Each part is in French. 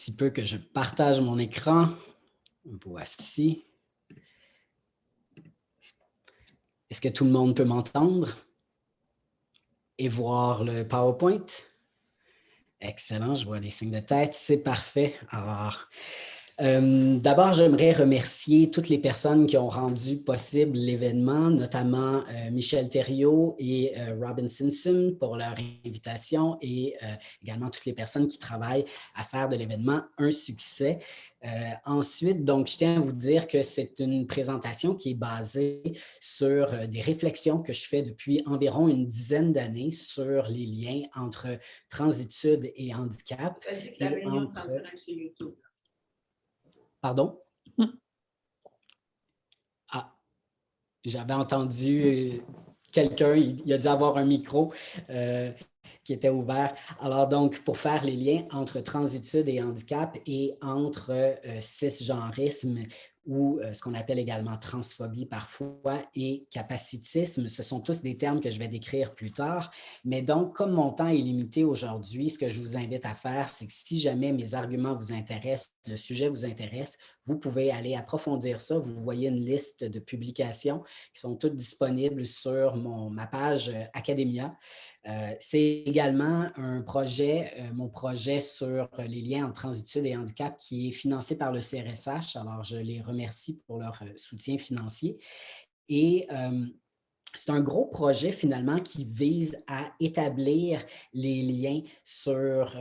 petit peu que je partage mon écran. Voici. Est-ce que tout le monde peut m'entendre et voir le PowerPoint? Excellent, je vois des signes de tête, c'est parfait. Alors, d'abord, j'aimerais remercier toutes les personnes qui ont rendu possible l'événement, notamment Michel Thériault et Robin Simpson pour leur invitation et également toutes les personnes qui travaillent à faire de l'événement un succès. Ensuite, donc, je tiens à vous dire que c'est une présentation qui est basée sur des réflexions que je fais depuis environ une dizaine d'années sur les liens entre transitude et handicap. Ça dit que la réunion est en direct sur YouTube. Pardon? Ah, j'avais entendu quelqu'un, il a dû avoir un micro qui était ouvert. Alors donc, pour faire les liens entre transitude et handicap et entre cisgenrisme ou ce qu'on appelle également transphobie parfois et capacitisme, ce sont tous des termes que je vais décrire plus tard. Mais donc, comme mon temps est limité aujourd'hui, ce que je vous invite à faire, c'est que si jamais mes arguments vous intéressent, le sujet vous intéresse, vous pouvez aller approfondir ça. Vous voyez une liste de publications qui sont toutes disponibles sur ma page Academia. C'est également un projet, mon projet sur les liens entre transitude et handicap qui est financé par le CRSH. Alors, je les remercie pour leur soutien financier. Et c'est un gros projet finalement qui vise à établir les liens sur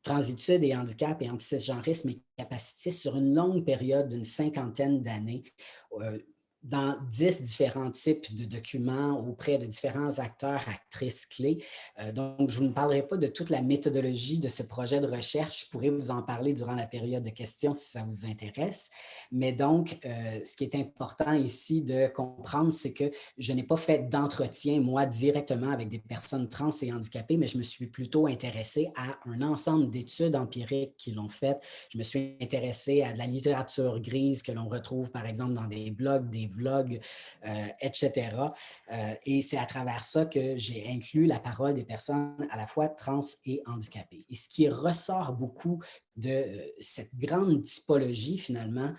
transitude et handicap et anticisgenrisme et capacitisme sur une longue période d'une cinquantaine d'années. Dans 10 différents types de documents auprès de différents acteurs, actrices clés. Donc, je ne vous parlerai pas de toute la méthodologie de ce projet de recherche. Je pourrais vous en parler durant la période de questions si ça vous intéresse. Mais donc, ce qui est important ici de comprendre, c'est que je n'ai pas fait d'entretien, moi, directement avec des personnes trans et handicapées, mais je me suis plutôt intéressée à un ensemble d'études empiriques qui l'ont fait. Je me suis intéressée à de la littérature grise que l'on retrouve, par exemple, dans des blogs, des vlogs, etc. Et c'est à travers ça que j'ai inclus la parole des personnes à la fois trans et handicapées. Et ce qui ressort beaucoup de cette grande typologie, finalement,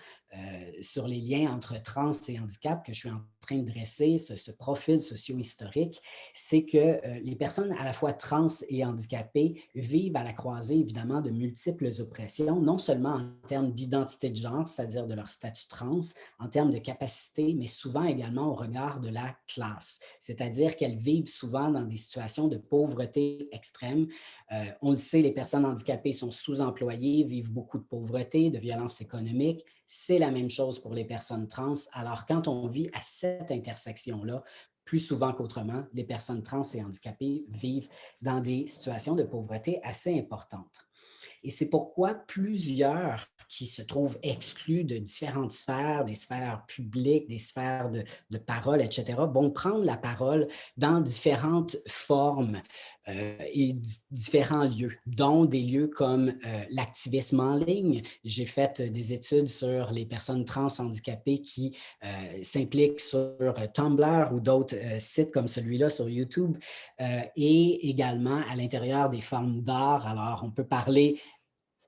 sur les liens entre trans et handicap que je suis en train de dresser, ce profil socio-historique, c'est que les personnes à la fois trans et handicapées vivent à la croisée, évidemment, de multiples oppressions, non seulement en termes d'identité de genre, c'est-à-dire de leur statut trans, en termes de capacité, mais souvent également au regard de la classe, c'est-à-dire qu'elles vivent souvent dans des situations de pauvreté extrême. On le sait, les personnes handicapées sont sous-employées, vivent beaucoup de pauvreté, de violence économique. C'est la même chose pour les personnes trans. Alors, quand on vit à cette intersection-là, plus souvent qu'autrement, les personnes trans et handicapées vivent dans des situations de pauvreté assez importantes. Et c'est pourquoi plusieurs qui se trouvent exclus de différentes sphères, des sphères publiques, des sphères de parole, etc., vont prendre la parole dans différentes formes et différents lieux, dont des lieux comme l'activisme en ligne. J'ai fait des études sur les personnes trans handicapées qui s'impliquent sur Tumblr ou d'autres sites comme celui-là sur YouTube et également à l'intérieur des formes d'art. Alors, on peut parler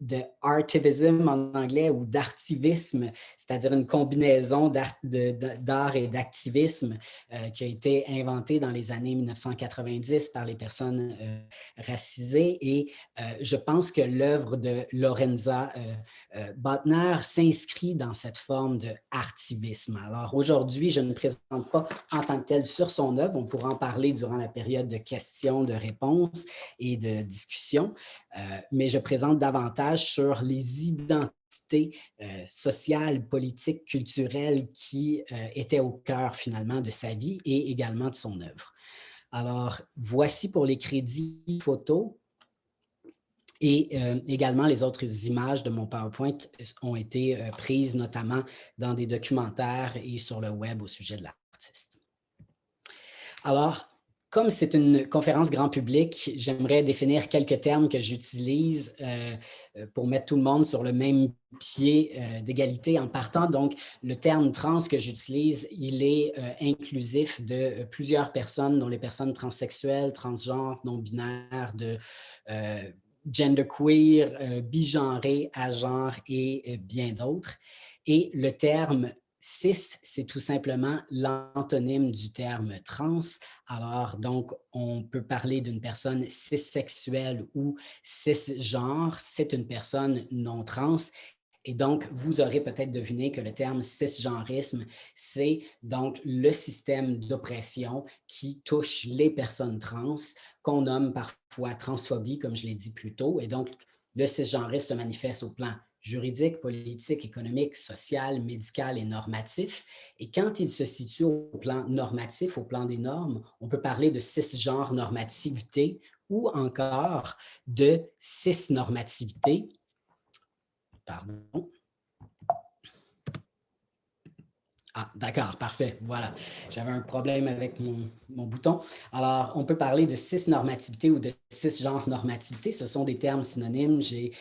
de artivism en anglais ou d'artivisme, c'est-à-dire une combinaison d'art et d'activisme qui a été inventée dans les années 1990 par les personnes racisées. Et je pense que l'œuvre de Lorenza Botner s'inscrit dans cette forme d'artivisme. Alors aujourd'hui, je ne présente pas en tant que tel sur son œuvre. On pourra en parler durant la période de questions, de réponses et de discussions, mais je présente davantage sur les identités sociales, politiques, culturelles qui étaient au cœur finalement de sa vie et également de son œuvre. Alors, voici pour les crédits photos. Et également, les autres images de mon PowerPoint ont été prises notamment dans des documentaires et sur le web au sujet de l'artiste. Alors, comme c'est une conférence grand public, j'aimerais définir quelques termes que j'utilise pour mettre tout le monde sur le même pied d'égalité en partant. Donc, le terme trans que j'utilise, il est inclusif de plusieurs personnes, dont les personnes transsexuelles, transgenres, non-binaires, genderqueer, bigenré, agenre et bien d'autres. Et le terme cis, c'est tout simplement l'antonyme du terme trans. Alors, donc, on peut parler d'une personne cissexuelle ou cisgenre. C'est une personne non trans. Et donc, vous aurez peut-être deviné que le terme cisgenrisme, c'est donc le système d'oppression qui touche les personnes trans, qu'on nomme parfois transphobie, comme je l'ai dit plus tôt. Et donc, le cisgenrisme se manifeste au plan juridique, politique, économique, social, médical et normatif. Et quand il se situe au plan normatif, au plan des normes, on peut parler de cisgenre normativité ou encore de cisnormativité. Pardon. Ah, d'accord, parfait. Voilà. J'avais un problème avec mon bouton. Alors, on peut parler de cisnormativité ou de cisgenre normativité. Ce sont des termes synonymes. J'ai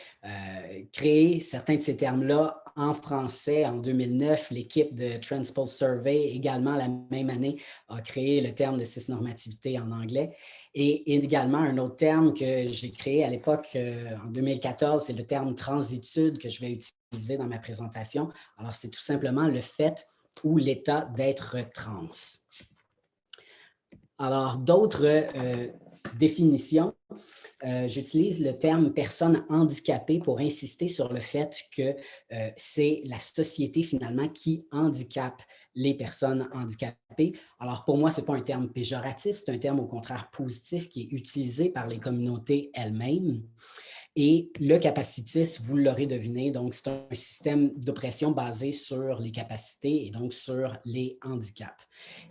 créé certains de ces termes-là en français en 2009. L'équipe de Transpose Survey, également la même année, a créé le terme de cisnormativité en anglais. Et également, un autre terme que j'ai créé à l'époque, en 2014, c'est le terme transitude que je vais utiliser dans ma présentation. Alors, c'est tout simplement le fait ou l'état d'être trans. Alors, d'autres définitions, j'utilise le terme personne handicapée pour insister sur le fait que c'est la société finalement qui handicape les personnes handicapées. Alors, pour moi, ce n'est pas un terme péjoratif, c'est un terme au contraire positif qui est utilisé par les communautés elles-mêmes. Et le capacitisme, vous l'aurez deviné, donc c'est un système d'oppression basé sur les capacités et donc sur les handicaps.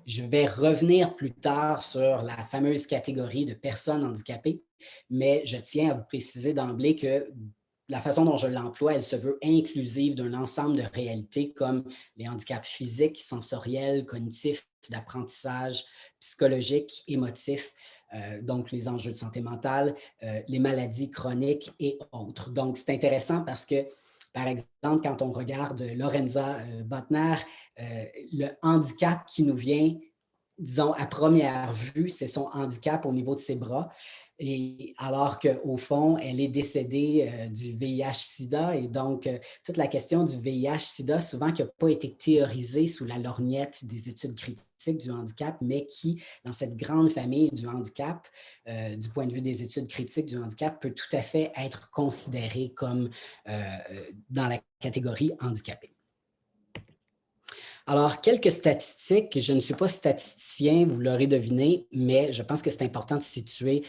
Je vais revenir plus tard sur la fameuse catégorie de personnes handicapées, mais je tiens à vous préciser d'emblée que la façon dont je l'emploie, elle se veut inclusive d'un ensemble de réalités comme les handicaps physiques, sensoriels, cognitifs, d'apprentissage, psychologiques, émotifs, donc les enjeux de santé mentale, les maladies chroniques et autres. Donc, c'est intéressant parce que, par exemple, quand on regarde Lorenza Botner, le handicap qui nous vient, disons, à première vue, c'est son handicap au niveau de ses bras. Et alors qu'au fond, elle est décédée du VIH-Sida. Et donc, toute la question du VIH-Sida, souvent qui n'a pas été théorisée sous la lorgnette des études critiques du handicap, mais qui, dans cette grande famille du handicap, du point de vue des études critiques du handicap, peut tout à fait être considérée comme dans la catégorie handicapée. Alors, quelques statistiques. Je ne suis pas statisticien, vous l'aurez deviné, mais je pense que c'est important de situer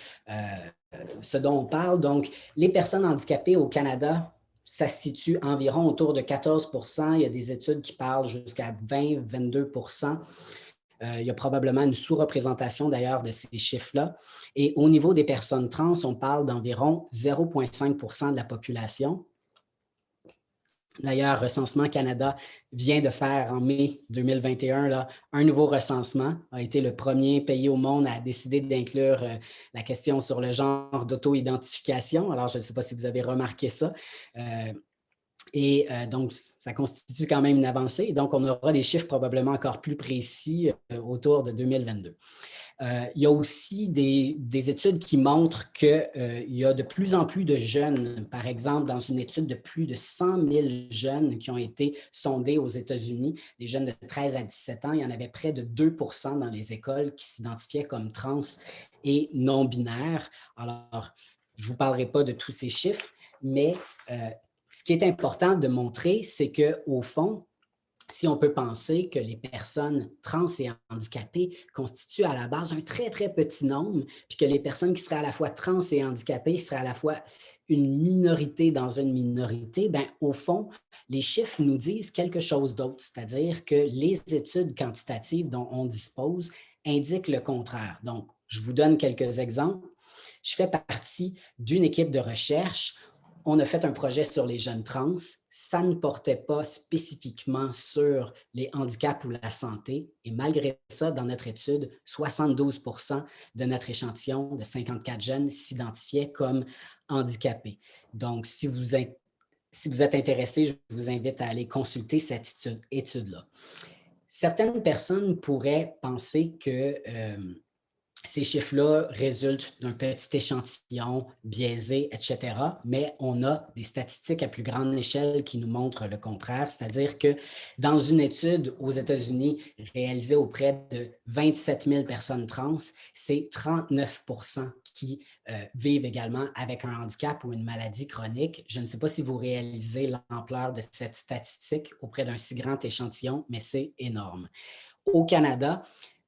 ce dont on parle. Donc, les personnes handicapées au Canada, ça se situe environ autour de 14 %. Il y a des études qui parlent jusqu'à 20-22 %. Il y a probablement une sous-représentation d'ailleurs de ces chiffres-là. Et au niveau des personnes trans, on parle d'environ 0,5 % de la population. D'ailleurs, Recensement Canada vient de faire en mai 2021 là, un nouveau recensement, a été le premier pays au monde à décider d'inclure la question sur le genre d'auto-identification. Alors, je ne sais pas si vous avez remarqué ça. Donc, ça constitue quand même une avancée. Donc, on aura des chiffres probablement encore plus précis autour de 2022. Il y a aussi des études qui montrent qu'il y a de plus en plus de jeunes, par exemple, dans une étude de plus de 100 000 jeunes qui ont été sondés aux États-Unis, des jeunes de 13 à 17 ans, il y en avait près de 2 % dans les écoles qui s'identifiaient comme trans et non-binaires. Alors, je ne vous parlerai pas de tous ces chiffres, mais ce qui est important de montrer, c'est qu'au fond, si on peut penser que les personnes trans et handicapées constituent à la base un très, très petit nombre, puis que les personnes qui seraient à la fois trans et handicapées seraient à la fois une minorité dans une minorité, bien, au fond, les chiffres nous disent quelque chose d'autre, c'est-à-dire que les études quantitatives dont on dispose indiquent le contraire. Donc, je vous donne quelques exemples. Je fais partie d'une équipe de recherche. On a fait un projet sur les jeunes trans. Ça ne portait pas spécifiquement sur les handicaps ou la santé. Et malgré ça, dans notre étude, 72 % de notre échantillon de 54 jeunes s'identifiaient comme handicapés. Donc, si vous êtes intéressé, je vous invite à aller consulter cette étude-là. Certaines personnes pourraient penser que Ces chiffres-là résultent d'un petit échantillon biaisé, etc. Mais on a des statistiques à plus grande échelle qui nous montrent le contraire, c'est-à-dire que dans une étude aux États-Unis réalisée auprès de 27 000 personnes trans, c'est 39% qui vivent également avec un handicap ou une maladie chronique. Je ne sais pas si vous réalisez l'ampleur de cette statistique auprès d'un si grand échantillon, mais c'est énorme. Au Canada,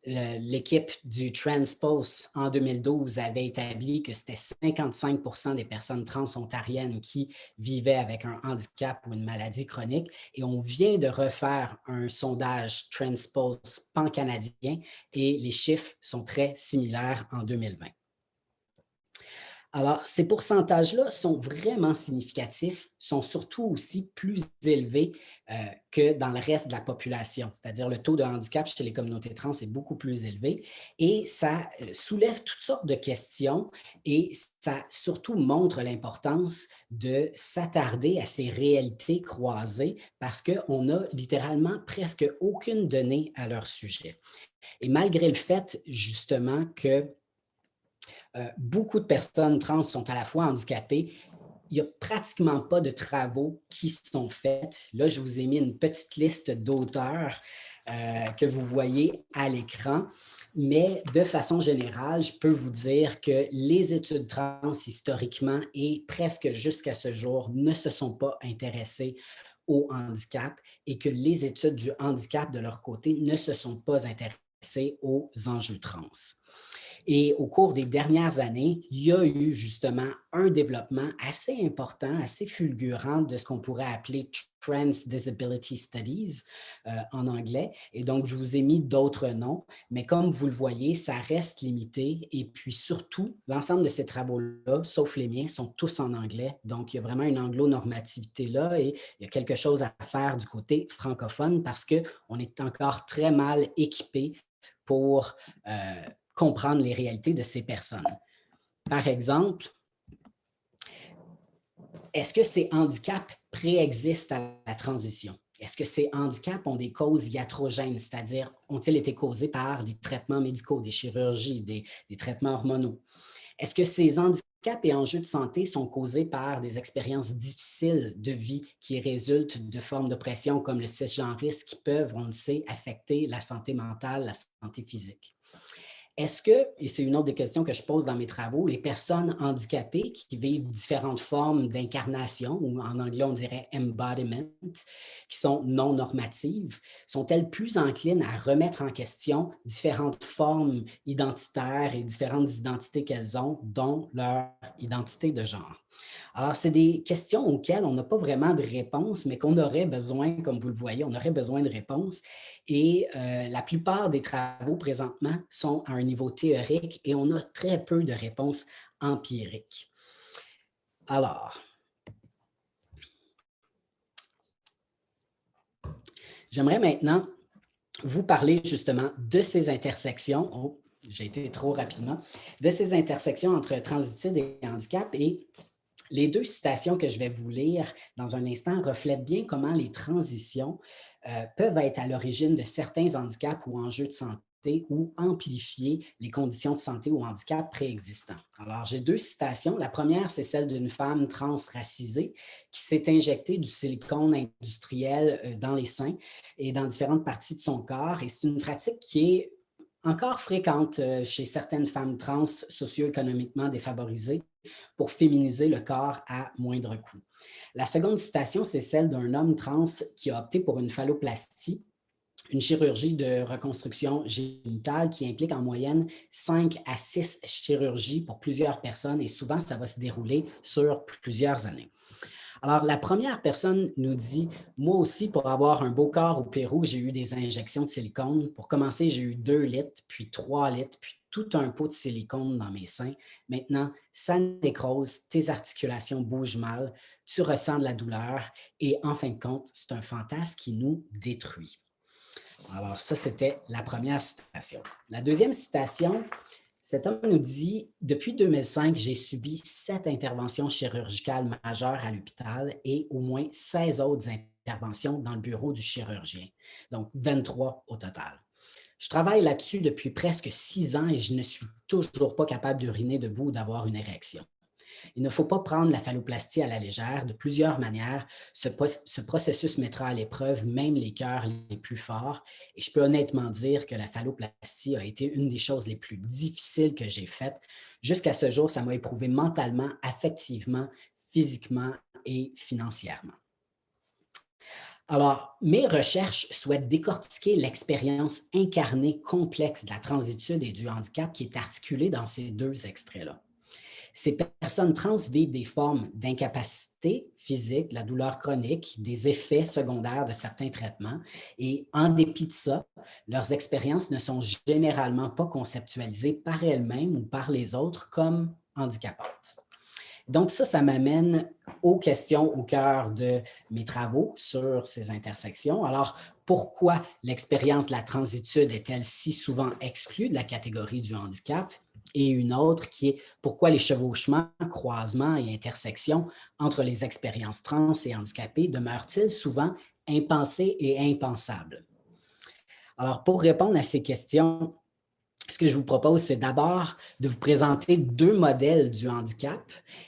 l'équipe du Transpulse en 2012 avait établi que c'était 55% des personnes trans-ontariennes qui vivaient avec un handicap ou une maladie chronique. Et on vient de refaire un sondage Transpulse pan-canadien et les chiffres sont très similaires en 2020. Alors, ces pourcentages-là sont vraiment significatifs, sont surtout aussi plus élevés que dans le reste de la population, c'est-à-dire le taux de handicap chez les communautés trans est beaucoup plus élevé et ça soulève toutes sortes de questions et ça surtout montre l'importance de s'attarder à ces réalités croisées parce qu'on n'a littéralement presque aucune donnée à leur sujet. Et malgré le fait justement que beaucoup de personnes trans sont à la fois handicapées. Il n'y a pratiquement pas de travaux qui sont faits. Là, je vous ai mis une petite liste d'auteurs que vous voyez à l'écran. Mais de façon générale, je peux vous dire que les études trans historiquement et presque jusqu'à ce jour ne se sont pas intéressées au handicap et que les études du handicap de leur côté ne se sont pas intéressées aux enjeux trans. Et au cours des dernières années, il y a eu justement un développement assez important, assez fulgurant de ce qu'on pourrait appeler Trans Disability Studies en anglais. Et donc, je vous ai mis d'autres noms, mais comme vous le voyez, ça reste limité. Et puis surtout, l'ensemble de ces travaux-là, sauf les miens, sont tous en anglais. Donc, il y a vraiment une anglo-normativité là et il y a quelque chose à faire du côté francophone parce qu'on est encore très mal équipé pour comprendre les réalités de ces personnes. Par exemple, est-ce que ces handicaps préexistent à la transition? Est-ce que ces handicaps ont des causes iatrogènes, c'est-à-dire ont-ils été causés par des traitements médicaux, des chirurgies, des traitements hormonaux? Est-ce que ces handicaps et enjeux de santé sont causés par des expériences difficiles de vie qui résultent de formes d'oppression comme le cisgenrisme qui peuvent, on le sait, affecter la santé mentale, la santé physique? Est-ce que, et c'est une autre des questions que je pose dans mes travaux, les personnes handicapées qui vivent différentes formes d'incarnation, ou en anglais on dirait embodiment, qui sont non normatives, sont-elles plus enclines à remettre en question différentes formes identitaires et différentes identités qu'elles ont, dont leur identité de genre? Alors, c'est des questions auxquelles on n'a pas vraiment de réponse, mais qu'on aurait besoin, comme vous le voyez, on aurait besoin de réponses. Et la plupart des travaux présentement sont à un niveau théorique et on a très peu de réponses empiriques. Alors, j'aimerais maintenant vous parler justement de ces intersections. Oh, j'ai été trop rapidement. De ces intersections entre transitude et handicap et les deux citations que je vais vous lire dans un instant reflètent bien comment les transitions peuvent être à l'origine de certains handicaps ou enjeux de santé ou amplifier les conditions de santé ou handicap préexistants. Alors, j'ai deux citations. La première, c'est celle d'une femme transracisée qui s'est injectée du silicone industriel dans les seins et dans différentes parties de son corps. Et c'est une pratique qui est encore fréquente chez certaines femmes trans socio-économiquement défavorisées pour féminiser le corps à moindre coût. La seconde citation, c'est celle d'un homme trans qui a opté pour une phalloplastie, une chirurgie de reconstruction génitale qui implique en moyenne 5 à 6 chirurgies pour plusieurs personnes et souvent, ça va se dérouler sur plusieurs années. Alors, la première personne nous dit, moi aussi, pour avoir un beau corps au Pérou, j'ai eu des injections de silicone. Pour commencer, j'ai eu 2 litres, puis 3 litres, puis tout un pot de silicone dans mes seins. Maintenant, ça nécrose, tes articulations bougent mal, tu ressens de la douleur et en fin de compte, c'est un fantasme qui nous détruit. Alors, ça, c'était la première citation. La deuxième citation, cet homme nous dit, depuis 2005, j'ai subi 7 interventions chirurgicales majeures à l'hôpital et au moins 16 autres interventions dans le bureau du chirurgien, donc 23 au total. Je travaille là-dessus depuis presque 6 ans et je ne suis toujours pas capable d'uriner debout ou d'avoir une érection. Il ne faut pas prendre la phalloplastie à la légère. De plusieurs manières, ce processus mettra à l'épreuve même les cœurs les plus forts. Et je peux honnêtement dire que la phalloplastie a été une des choses les plus difficiles que j'ai faites. Jusqu'à ce jour, ça m'a éprouvé mentalement, affectivement, physiquement et financièrement. Alors, mes recherches souhaitent décortiquer l'expérience incarnée complexe de la transitude et du handicap qui est articulée dans ces deux extraits-là. Ces personnes trans vivent des formes d'incapacité physique, de la douleur chronique, des effets secondaires de certains traitements. Et en dépit de ça, leurs expériences ne sont généralement pas conceptualisées par elles-mêmes ou par les autres comme handicapantes. Donc ça m'amène aux questions au cœur de mes travaux sur ces intersections. Alors, pourquoi l'expérience de la transitude est-elle si souvent exclue de la catégorie du handicap? Et une autre qui est pourquoi les chevauchements, croisements et intersections entre les expériences trans et handicapées demeurent-ils souvent impensés et impensables? Alors, pour répondre à ces questions, ce que je vous propose, c'est d'abord de vous présenter 2 modèles du handicap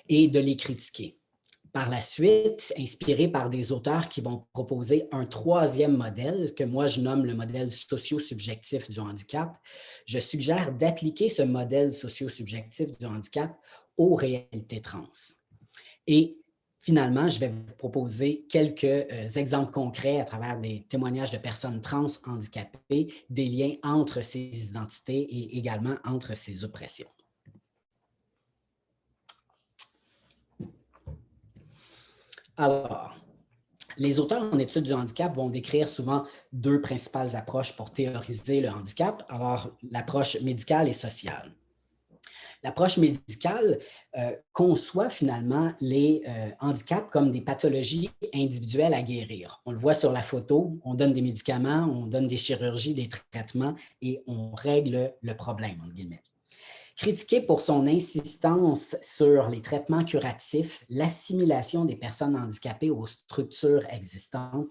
et de les critiquer. Par la suite, inspiré par des auteurs qui vont proposer un 3e modèle que moi je nomme le modèle socio-subjectif du handicap, je suggère d'appliquer ce modèle socio-subjectif du handicap aux réalités trans. Et finalement, je vais vous proposer quelques exemples concrets à travers des témoignages de personnes trans handicapées, des liens entre ces identités et également entre ces oppressions. Alors, les auteurs en études du handicap vont décrire souvent 2 principales approches pour théoriser le handicap. Alors, l'approche médicale et sociale. L'approche médicale conçoit finalement les handicaps comme des pathologies individuelles à guérir. On le voit sur la photo, on donne des médicaments, on donne des chirurgies, des traitements et on règle le problème, entre guillemets. Critiqué pour son insistance sur les traitements curatifs, l'assimilation des personnes handicapées aux structures existantes,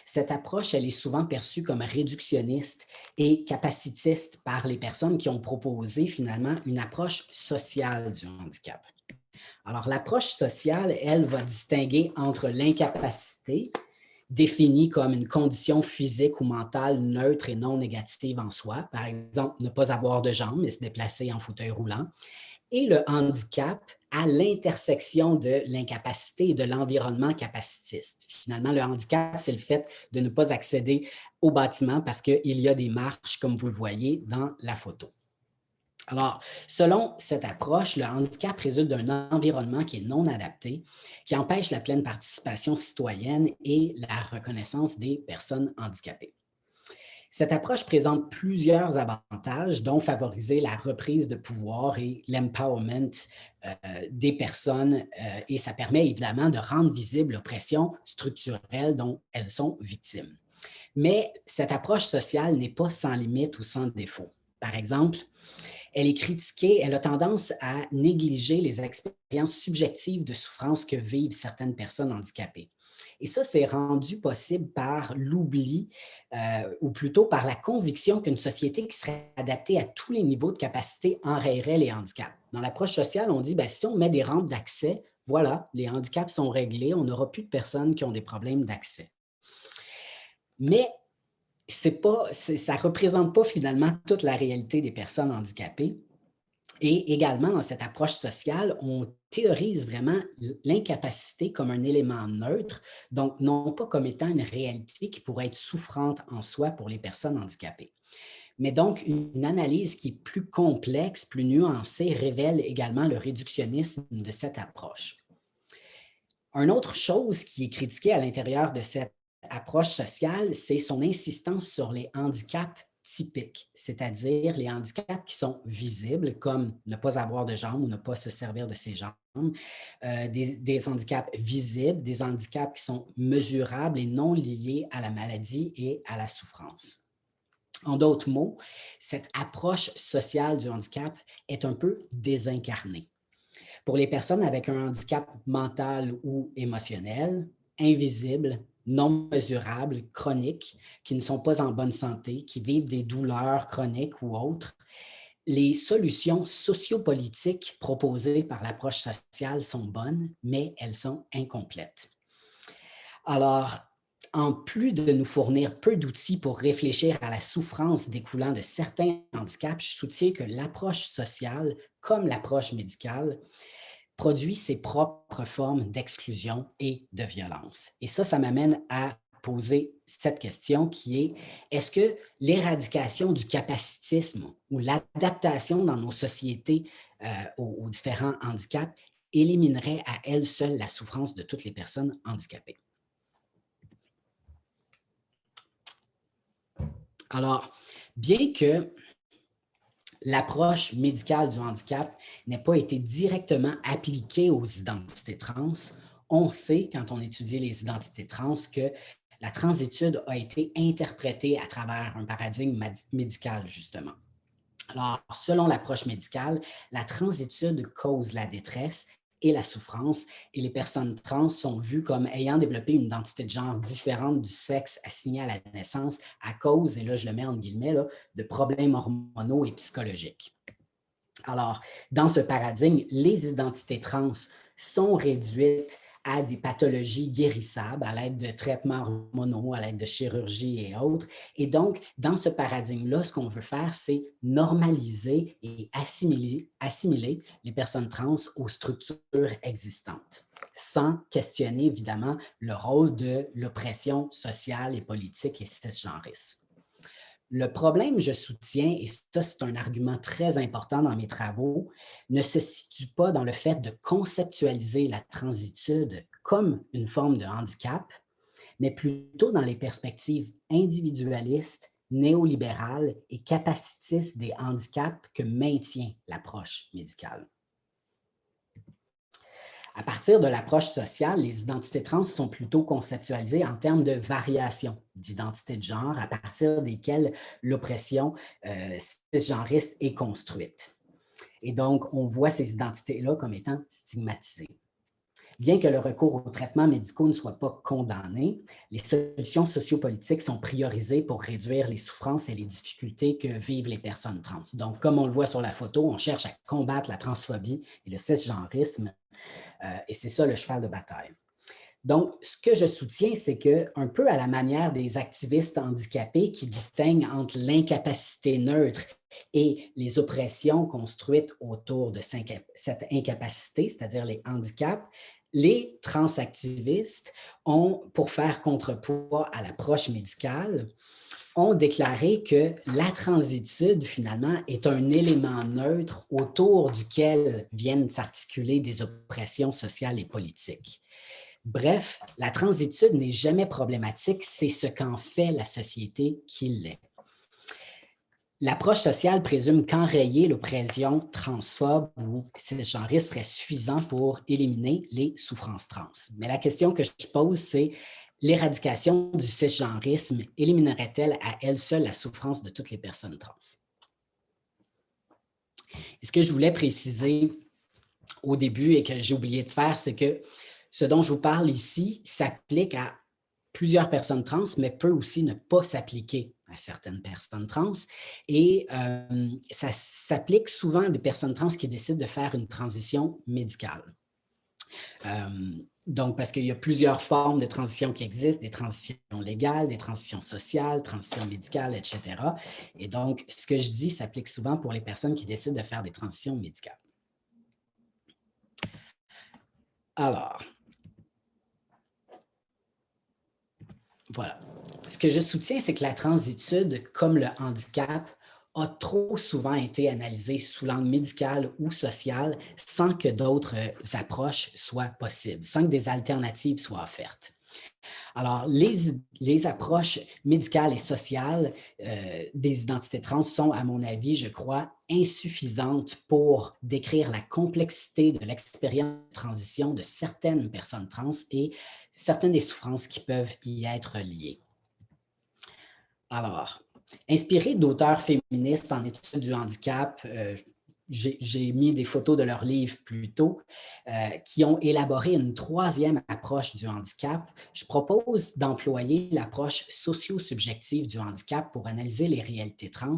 cette approche, elle est souvent perçue comme réductionniste et capacitiste par les personnes qui ont proposé finalement une approche sociale du handicap. Alors, l'approche sociale, elle, va distinguer entre l'incapacité, définie comme une condition physique ou mentale neutre et non négative en soi, par exemple, ne pas avoir de jambes et se déplacer en fauteuil roulant, et le handicap à l'intersection de l'incapacité et de l'environnement capacitiste. Finalement, le handicap, c'est le fait de ne pas accéder au bâtiment parce qu'il y a des marches, comme vous le voyez dans la photo. Alors, selon cette approche, le handicap résulte d'un environnement qui est non adapté, qui empêche la pleine participation citoyenne et la reconnaissance des personnes handicapées. Cette approche présente plusieurs avantages, dont favoriser la reprise de pouvoir et l'empowerment des personnes, et ça permet évidemment de rendre visible l'oppression structurelle dont elles sont victimes. Mais cette approche sociale n'est pas sans limite ou sans défaut. Par exemple, elle est critiquée, elle a tendance à négliger les expériences subjectives de souffrance que vivent certaines personnes handicapées. Et ça, c'est rendu possible par l'oubli, ou plutôt par la conviction qu'une société qui serait adaptée à tous les niveaux de capacité enrayerait les handicaps. Dans l'approche sociale, on dit, si on met des rampes d'accès, voilà, les handicaps sont réglés, on n'aura plus de personnes qui ont des problèmes d'accès. Mais ça ne représente pas finalement toute la réalité des personnes handicapées. Et également, dans cette approche sociale, on théorise vraiment l'incapacité comme un élément neutre, donc non pas comme étant une réalité qui pourrait être souffrante en soi pour les personnes handicapées. Mais donc, une analyse qui est plus complexe, plus nuancée, révèle également le réductionnisme de cette approche. Une autre chose qui est critiquée à l'intérieur de cette approche sociale, c'est son insistance sur les handicaps typiques, c'est-à-dire les handicaps qui sont visibles, comme ne pas avoir de jambes ou ne pas se servir de ses jambes, des handicaps visibles, des handicaps qui sont mesurables et non liés à la maladie et à la souffrance. En d'autres mots, cette approche sociale du handicap est un peu désincarnée. Pour les personnes avec un handicap mental ou émotionnel, invisible, non mesurables, chroniques, qui ne sont pas en bonne santé, qui vivent des douleurs chroniques ou autres, les solutions sociopolitiques proposées par l'approche sociale sont bonnes, mais elles sont incomplètes. Alors, en plus de nous fournir peu d'outils pour réfléchir à la souffrance découlant de certains handicaps, je soutiens que l'approche sociale, comme l'approche médicale, produit ses propres formes d'exclusion et de violence. Et ça m'amène à poser cette question qui est, est-ce que l'éradication du capacitisme ou l'adaptation dans nos sociétés aux différents handicaps éliminerait à elle seule la souffrance de toutes les personnes handicapées? Alors, bien que l'approche médicale du handicap n'ait pas été directement appliquée aux identités trans, on sait, quand on étudie les identités trans, que la transitude a été interprétée à travers un paradigme médical, justement. Alors, selon l'approche médicale, la transitude cause la détresse et la souffrance, et les personnes trans sont vues comme ayant développé une identité de genre différente du sexe assigné à la naissance à cause, et là je le mets entre guillemets, là, de problèmes hormonaux et psychologiques. Alors, dans ce paradigme, les identités trans sont réduites à des pathologies guérissables à l'aide de traitements hormonaux, à l'aide de chirurgie et autres. Et donc, dans ce paradigme-là, ce qu'on veut faire, c'est normaliser et assimiler les personnes trans aux structures existantes, sans questionner évidemment le rôle de l'oppression sociale et politique et cisgenriste. Le problème, je soutiens, et ça c'est un argument très important dans mes travaux, ne se situe pas dans le fait de conceptualiser la transitude comme une forme de handicap, mais plutôt dans les perspectives individualistes, néolibérales et capacitistes des handicaps que maintient l'approche médicale. À partir de l'approche sociale, les identités trans sont plutôt conceptualisées en termes de variations d'identité de genre à partir desquelles l'oppression cisgenriste est construite. Et donc, on voit ces identités-là comme étant stigmatisées. Bien que le recours aux traitements médicaux ne soit pas condamné, les solutions sociopolitiques sont priorisées pour réduire les souffrances et les difficultés que vivent les personnes trans. Donc, comme on le voit sur la photo, on cherche à combattre la transphobie et le cisgenrisme, et c'est ça le cheval de bataille. Donc, ce que je soutiens, c'est qu'un peu à la manière des activistes handicapés qui distinguent entre l'incapacité neutre et les oppressions construites autour de cette incapacité, c'est-à-dire les handicaps, les transactivistes ont, pour faire contrepoids à l'approche médicale, ont déclaré que la transitude, finalement, est un élément neutre autour duquel viennent s'articuler des oppressions sociales et politiques. Bref, la transitude n'est jamais problématique, c'est ce qu'en fait la société qui l'est. L'approche sociale présume qu'enrayer l'oppression transphobe ou cisgenriste serait suffisant pour éliminer les souffrances trans. Mais la question que je pose, c'est l'éradication du cisgenrisme éliminerait-elle à elle seule la souffrance de toutes les personnes trans? Et ce que je voulais préciser au début et que j'ai oublié de faire, c'est que ce dont je vous parle ici s'applique à plusieurs personnes trans, mais peut aussi ne pas s'appliquer à certaines personnes trans. Et ça s'applique souvent à des personnes trans qui décident de faire une transition médicale. Donc, parce qu'il y a plusieurs formes de transition qui existent, des transitions légales, des transitions sociales, transitions médicales, etc. Et donc, ce que je dis s'applique souvent pour les personnes qui décident de faire des transitions médicales. Alors, voilà. Ce que je soutiens, c'est que la transitude, comme le handicap, a trop souvent été analysée sous l'angle médical ou social sans que d'autres approches soient possibles, sans que des alternatives soient offertes. Alors, les approches médicales et sociales des identités trans sont, à mon avis, je crois, insuffisantes pour décrire la complexité de l'expérience de transition de certaines personnes trans et certaines des souffrances qui peuvent y être liées. Alors, inspiré d'auteurs féministes en études du handicap, j'ai mis des photos de leurs livres plus tôt, qui ont élaboré une troisième approche du handicap. Je propose d'employer l'approche socio-subjective du handicap pour analyser les réalités trans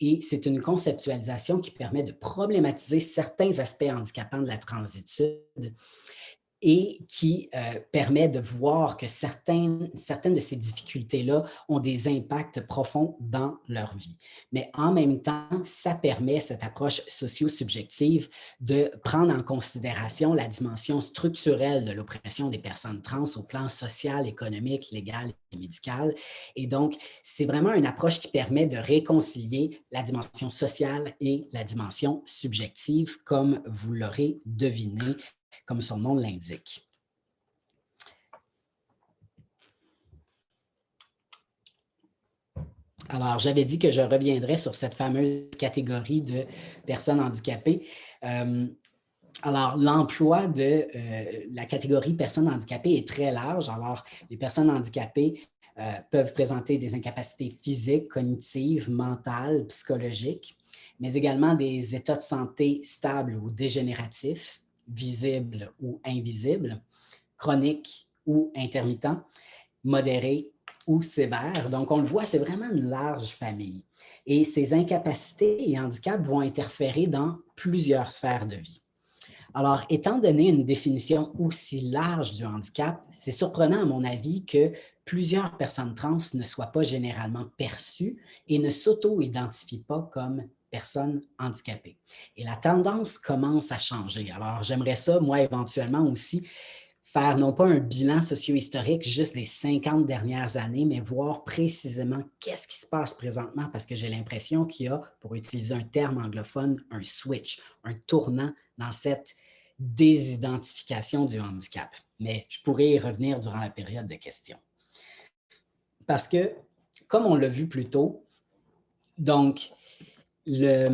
et c'est une conceptualisation qui permet de problématiser certains aspects handicapants de la transitude et qui permet de voir que certaines de ces difficultés-là ont des impacts profonds dans leur vie. Mais en même temps, ça permet, cette approche socio-subjective, de prendre en considération la dimension structurelle de l'oppression des personnes trans au plan social, économique, légal et médical. Et donc, c'est vraiment une approche qui permet de réconcilier la dimension sociale et la dimension subjective, comme vous l'aurez deviné, comme son nom l'indique. Alors, j'avais dit que je reviendrais sur cette fameuse catégorie de personnes handicapées. Alors, l'emploi de la catégorie personnes handicapées est très large. Alors, les personnes handicapées peuvent présenter des incapacités physiques, cognitives, mentales, psychologiques, mais également des états de santé stables ou dégénératifs, visibles ou invisibles, chroniques ou intermittents, modérés ou sévères. Donc, on le voit, c'est vraiment une large famille. Et ces incapacités et handicaps vont interférer dans plusieurs sphères de vie. Alors, étant donné une définition aussi large du handicap, c'est surprenant à mon avis que plusieurs personnes trans ne soient pas généralement perçues et ne s'auto-identifient pas comme personnes handicapées. Et la tendance commence à changer. Alors, j'aimerais ça, moi, éventuellement aussi, faire non pas un bilan socio-historique juste des 50 dernières années, mais voir précisément qu'est-ce qui se passe présentement, parce que j'ai l'impression qu'il y a, pour utiliser un terme anglophone, un switch, un tournant dans cette désidentification du handicap. Mais je pourrais y revenir durant la période de questions. Parce que, comme on l'a vu plus tôt, donc, la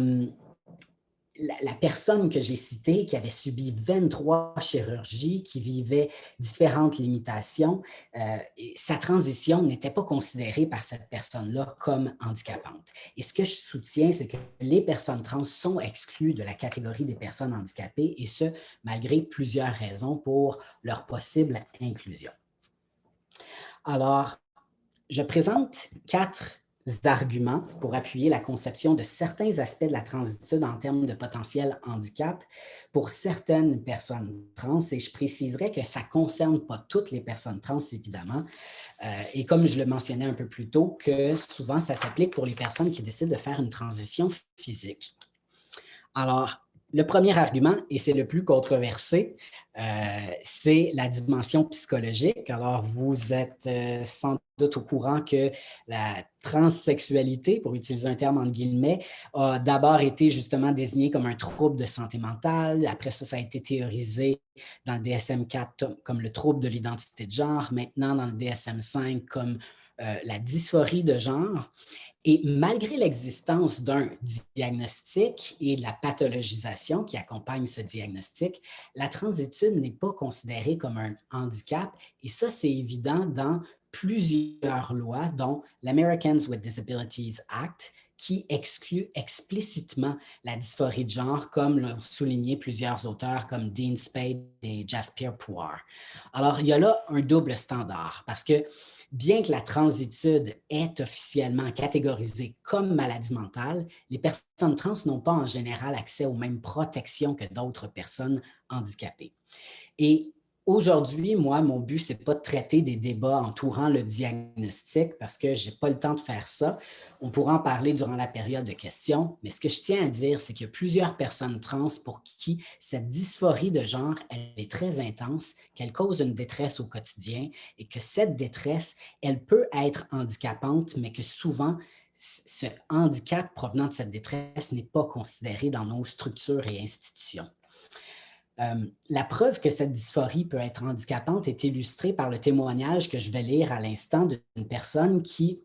personne que j'ai citée, qui avait subi 23 chirurgies, qui vivait différentes limitations, sa transition n'était pas considérée par cette personne-là comme handicapante. Et ce que je soutiens, c'est que les personnes trans sont exclues de la catégorie des personnes handicapées, et ce, malgré plusieurs raisons pour leur possible inclusion. Alors, je présente 4 arguments pour appuyer la conception de certains aspects de la transitude en termes de potentiel handicap pour certaines personnes trans, et je préciserai que ça ne concerne pas toutes les personnes trans, évidemment, et comme je le mentionnais un peu plus tôt, que souvent ça s'applique pour les personnes qui décident de faire une transition physique. Alors, le premier argument, et c'est le plus controversé, c'est la dimension psychologique. Alors, vous êtes sans doute au courant que la transsexualité, pour utiliser un terme entre guillemets, a d'abord été justement désignée comme un trouble de santé mentale. Après ça, ça a été théorisé dans le DSM-4 comme le trouble de l'identité de genre, maintenant dans le DSM-5 comme la dysphorie de genre. Et malgré l'existence d'un diagnostic et de la pathologisation qui accompagne ce diagnostic, la transitude n'est pas considérée comme un handicap, et ça, c'est évident dans plusieurs lois, dont l'Americans with Disabilities Act, qui exclut explicitement la dysphorie de genre, comme l'ont souligné plusieurs auteurs comme Dean Spade et Jasper Puar. Alors, il y a là un double standard, parce que bien que la transitude est officiellement catégorisée comme maladie mentale, les personnes trans n'ont pas en général accès aux mêmes protections que d'autres personnes handicapées. Et aujourd'hui, moi, mon but, ce n'est pas de traiter des débats entourant le diagnostic parce que je n'ai pas le temps de faire ça. On pourra en parler durant la période de questions, mais ce que je tiens à dire, c'est qu'il y a plusieurs personnes trans pour qui cette dysphorie de genre, elle est très intense, qu'elle cause une détresse au quotidien et que cette détresse, elle peut être handicapante, mais que souvent, ce handicap provenant de cette détresse n'est pas considéré dans nos structures et institutions. La preuve que cette dysphorie peut être handicapante est illustrée par le témoignage que je vais lire à l'instant d'une personne qui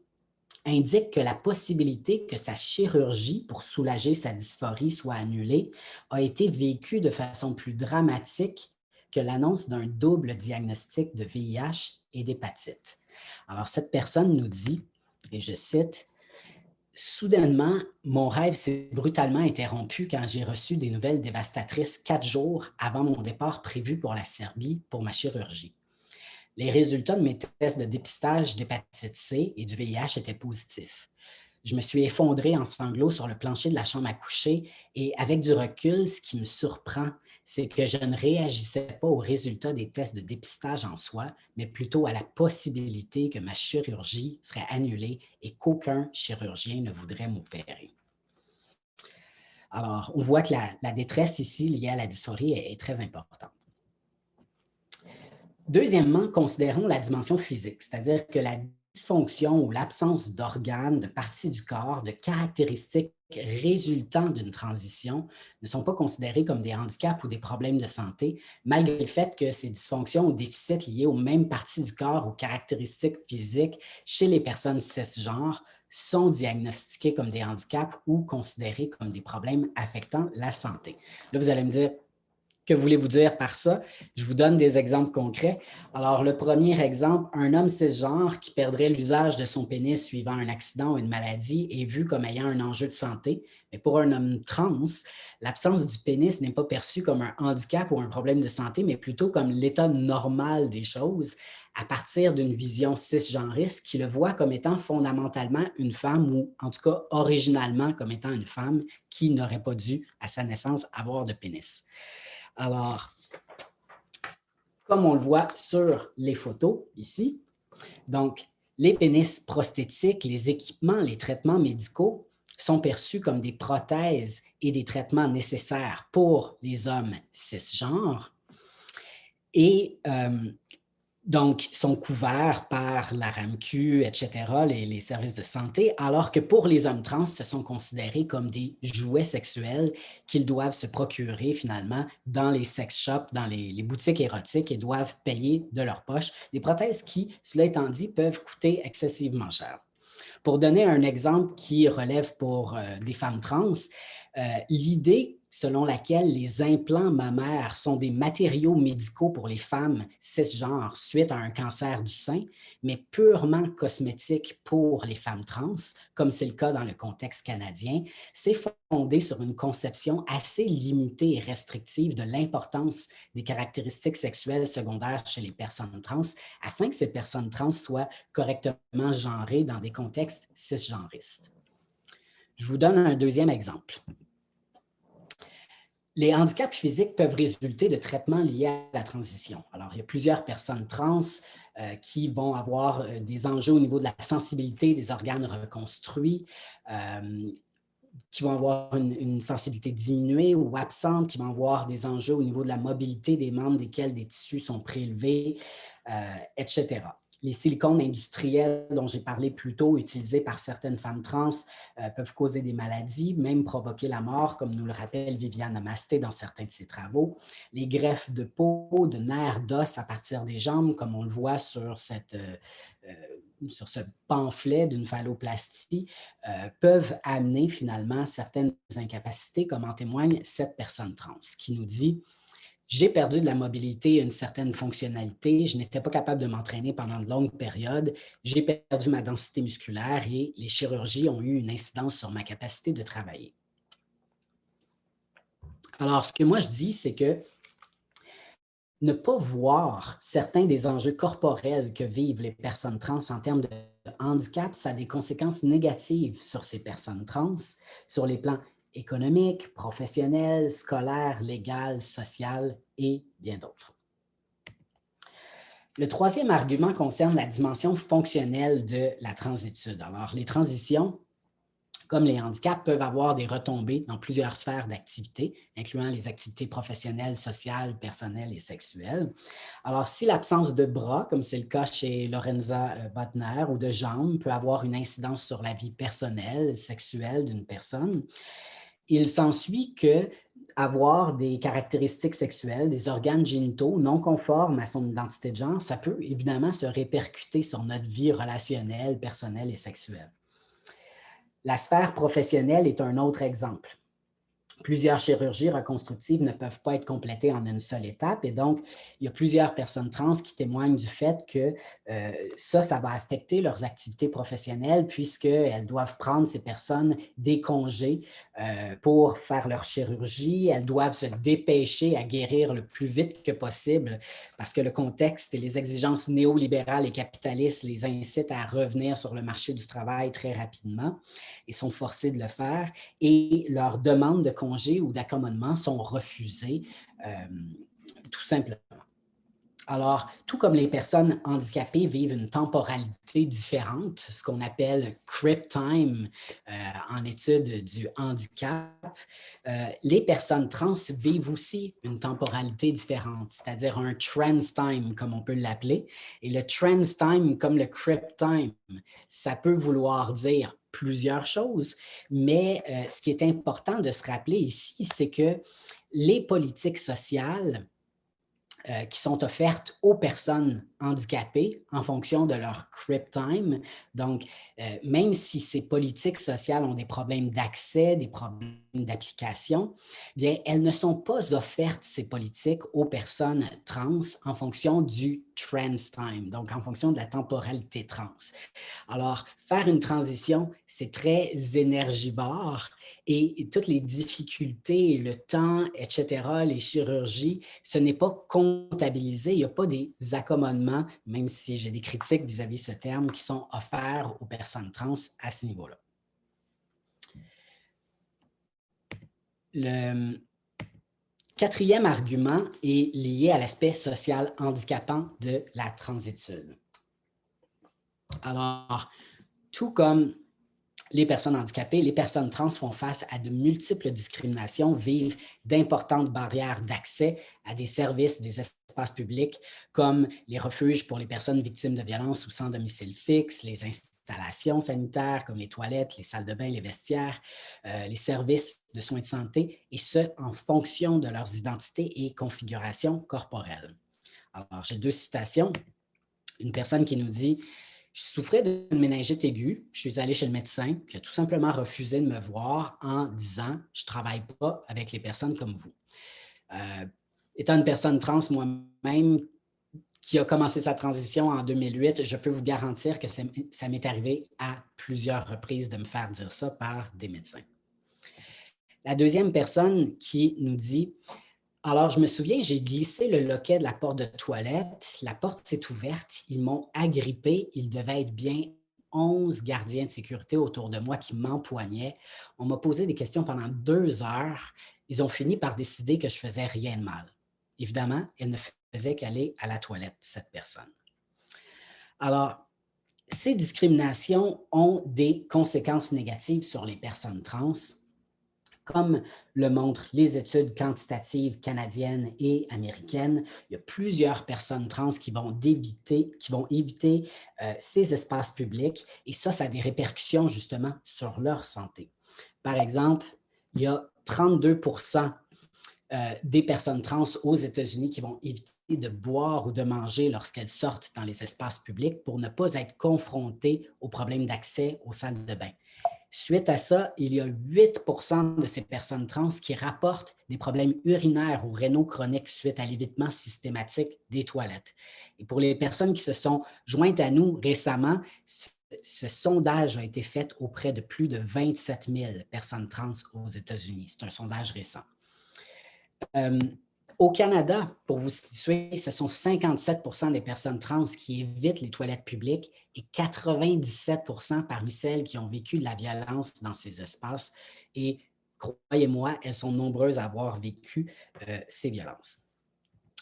indique que la possibilité que sa chirurgie pour soulager sa dysphorie soit annulée a été vécue de façon plus dramatique que l'annonce d'un double diagnostic de VIH et d'hépatite. Alors, cette personne nous dit, et je cite, Soudainement, mon rêve s'est brutalement interrompu quand j'ai reçu des nouvelles dévastatrices 4 jours avant mon départ prévu pour la Serbie pour ma chirurgie. Les résultats de mes tests de dépistage d'hépatite C et du VIH étaient positifs. Je me suis effondré en sanglots sur le plancher de la chambre à coucher et avec du recul, ce qui me surprend, c'est que je ne réagissais pas aux résultats des tests de dépistage en soi, mais plutôt à la possibilité que ma chirurgie serait annulée et qu'aucun chirurgien ne voudrait m'opérer. Alors, on voit que la détresse ici liée à la dysphorie est très importante. Deuxièmement, considérons la dimension physique, c'est-à-dire que la dysfonction ou l'absence d'organes, de parties du corps, de caractéristiques résultant d'une transition ne sont pas considérées comme des handicaps ou des problèmes de santé, malgré le fait que ces dysfonctions ou déficits liés aux mêmes parties du corps ou caractéristiques physiques chez les personnes cisgenres sont diagnostiqués comme des handicaps ou considérés comme des problèmes affectant la santé. Là, vous allez me dire, que voulez-vous dire par ça? Je vous donne des exemples concrets. Alors, le premier exemple, un homme cisgenre qui perdrait l'usage de son pénis suivant un accident ou une maladie est vu comme ayant un enjeu de santé. Mais pour un homme trans, l'absence du pénis n'est pas perçue comme un handicap ou un problème de santé, mais plutôt comme l'état normal des choses à partir d'une vision cisgenriste qui le voit comme étant fondamentalement une femme ou en tout cas originalement comme étant une femme qui n'aurait pas dû à sa naissance avoir de pénis. Alors, comme on le voit sur les photos ici, donc les pénis prosthétiques, les équipements, les traitements médicaux sont perçus comme des prothèses et des traitements nécessaires pour les hommes cisgenres et donc sont couverts par la RAMQ, etc., les services de santé, alors que pour les hommes trans, ce sont considérés comme des jouets sexuels qu'ils doivent se procurer finalement dans les sex shops, dans les boutiques érotiques et doivent payer de leur poche. Des prothèses qui, cela étant dit, peuvent coûter excessivement cher. Pour donner un exemple qui relève pour des femmes trans, l'idée selon laquelle les implants mammaires sont des matériaux médicaux pour les femmes cisgenres suite à un cancer du sein, mais purement cosmétiques pour les femmes trans, comme c'est le cas dans le contexte canadien, c'est fondé sur une conception assez limitée et restrictive de l'importance des caractéristiques sexuelles secondaires chez les personnes trans, afin que ces personnes trans soient correctement genrées dans des contextes cisgenristes. Je vous donne un deuxième exemple. Les handicaps physiques peuvent résulter de traitements liés à la transition. Alors, il y a plusieurs personnes trans qui vont avoir des enjeux au niveau de la sensibilité des organes reconstruits, qui vont avoir une sensibilité diminuée ou absente, qui vont avoir des enjeux au niveau de la mobilité des membres desquels des tissus sont prélevés, etc. Les silicones industriels dont j'ai parlé plus tôt, utilisés par certaines femmes trans, peuvent causer des maladies, même provoquer la mort, comme nous le rappelle Viviane Amasté dans certains de ses travaux. Les greffes de peau, de nerfs, d'os à partir des jambes, comme on le voit sur ce pamphlet d'une phalloplastie, peuvent amener finalement certaines incapacités, comme en témoigne cette personne trans qui nous dit: j'ai perdu de la mobilité et une certaine fonctionnalité, je n'étais pas capable de m'entraîner pendant de longues périodes, j'ai perdu ma densité musculaire et les chirurgies ont eu une incidence sur ma capacité de travailler. Alors, ce que moi je dis, c'est que ne pas voir certains des enjeux corporels que vivent les personnes trans en termes de handicap, ça a des conséquences négatives sur ces personnes trans, sur les plans économique, professionnel, scolaire, légal, social et bien d'autres. Le troisième argument concerne la dimension fonctionnelle de la transitude. Alors, les transitions, comme les handicaps, peuvent avoir des retombées dans plusieurs sphères d'activité, incluant les activités professionnelles, sociales, personnelles et sexuelles. Alors, si l'absence de bras, comme c'est le cas chez Lorenza Botner, ou de jambes, peut avoir une incidence sur la vie personnelle, sexuelle d'une personne, il s'ensuit que avoir des caractéristiques sexuelles, des organes génitaux non conformes à son identité de genre, ça peut évidemment se répercuter sur notre vie relationnelle, personnelle et sexuelle. La sphère professionnelle est un autre exemple. Plusieurs chirurgies reconstructives ne peuvent pas être complétées en une seule étape et donc, il y a plusieurs personnes trans qui témoignent du fait que ça va affecter leurs activités professionnelles puisqu'elles doivent prendre ces personnes des congés pour faire leur chirurgie. Elles doivent se dépêcher à guérir le plus vite que possible parce que le contexte et les exigences néolibérales et capitalistes les incitent à revenir sur le marché du travail très rapidement et sont forcées de le faire et leurs demandes de congés ou d'accommodement sont refusées tout simplement. Alors, tout comme les personnes handicapées vivent une temporalité différente, ce qu'on appelle crip time en études du handicap, les personnes trans vivent aussi une temporalité différente, c'est-à-dire un trans time, comme on peut l'appeler. Et le trans time, comme le crip time, ça peut vouloir dire plusieurs choses, mais ce qui est important de se rappeler ici, c'est que les politiques sociales qui sont offertes aux personnes handicapées en fonction de leur crip time. Donc, même si ces politiques sociales ont des problèmes d'accès, des problèmes d'application, bien, elles ne sont pas offertes, ces politiques, aux personnes trans en fonction du trans time, donc en fonction de la temporalité trans. Alors, faire une transition, c'est très énergivore et toutes les difficultés, le temps, etc., les chirurgies, ce n'est pas comptabilisé. Il n'y a pas des accommodements, même si j'ai des critiques vis-à-vis ce terme, qui sont offerts aux personnes trans à ce niveau-là. Le quatrième argument est lié à l'aspect social handicapant de la transitude. Alors, tout comme les personnes handicapées, les personnes trans font face à de multiples discriminations, vivent d'importantes barrières d'accès à des services, des espaces publics, comme les refuges pour les personnes victimes de violences ou sans domicile fixe, les installations sanitaires comme les toilettes, les salles de bain, les vestiaires, les services de soins de santé, et ce, en fonction de leurs identités et configurations corporelles. Alors, j'ai deux citations. Une personne qui nous dit: je souffrais d'une méningite aiguë. Je suis allé chez le médecin qui a tout simplement refusé de me voir en disant: je ne travaille pas avec les personnes comme vous. Étant une personne trans moi-même qui a commencé sa transition en 2008, je peux vous garantir que ça m'est arrivé à plusieurs reprises de me faire dire ça par des médecins. La deuxième personne qui nous dit: alors, je me souviens, j'ai glissé le loquet de la porte de toilette. La porte s'est ouverte. Ils m'ont agrippé. Il devait être bien 11 gardiens de sécurité autour de moi qui m'empoignaient. On m'a posé des questions pendant 2 heures. Ils ont fini par décider que je faisais rien de mal. Évidemment, elle ne faisait qu'aller à la toilette, cette personne. Alors, ces discriminations ont des conséquences négatives sur les personnes trans, comme le montrent les études quantitatives canadiennes et américaines. Il y a plusieurs personnes trans qui vont éviter ces espaces publics et ça a des répercussions justement sur leur santé. Par exemple, il y a 32% des personnes trans aux États-Unis qui vont éviter de boire ou de manger lorsqu'elles sortent dans les espaces publics pour ne pas être confrontées aux problèmes d'accès aux salles de bain. Suite à ça, il y a 8% de ces personnes trans qui rapportent des problèmes urinaires ou rénaux chroniques suite à l'évitement systématique des toilettes. Et pour les personnes qui se sont jointes à nous récemment, ce sondage a été fait auprès de plus de 27 000 personnes trans aux États-Unis. C'est un sondage récent. Au Canada, pour vous situer, ce sont 57% des personnes trans qui évitent les toilettes publiques et 97% parmi celles qui ont vécu de la violence dans ces espaces. Et croyez-moi, elles sont nombreuses à avoir vécu ces violences.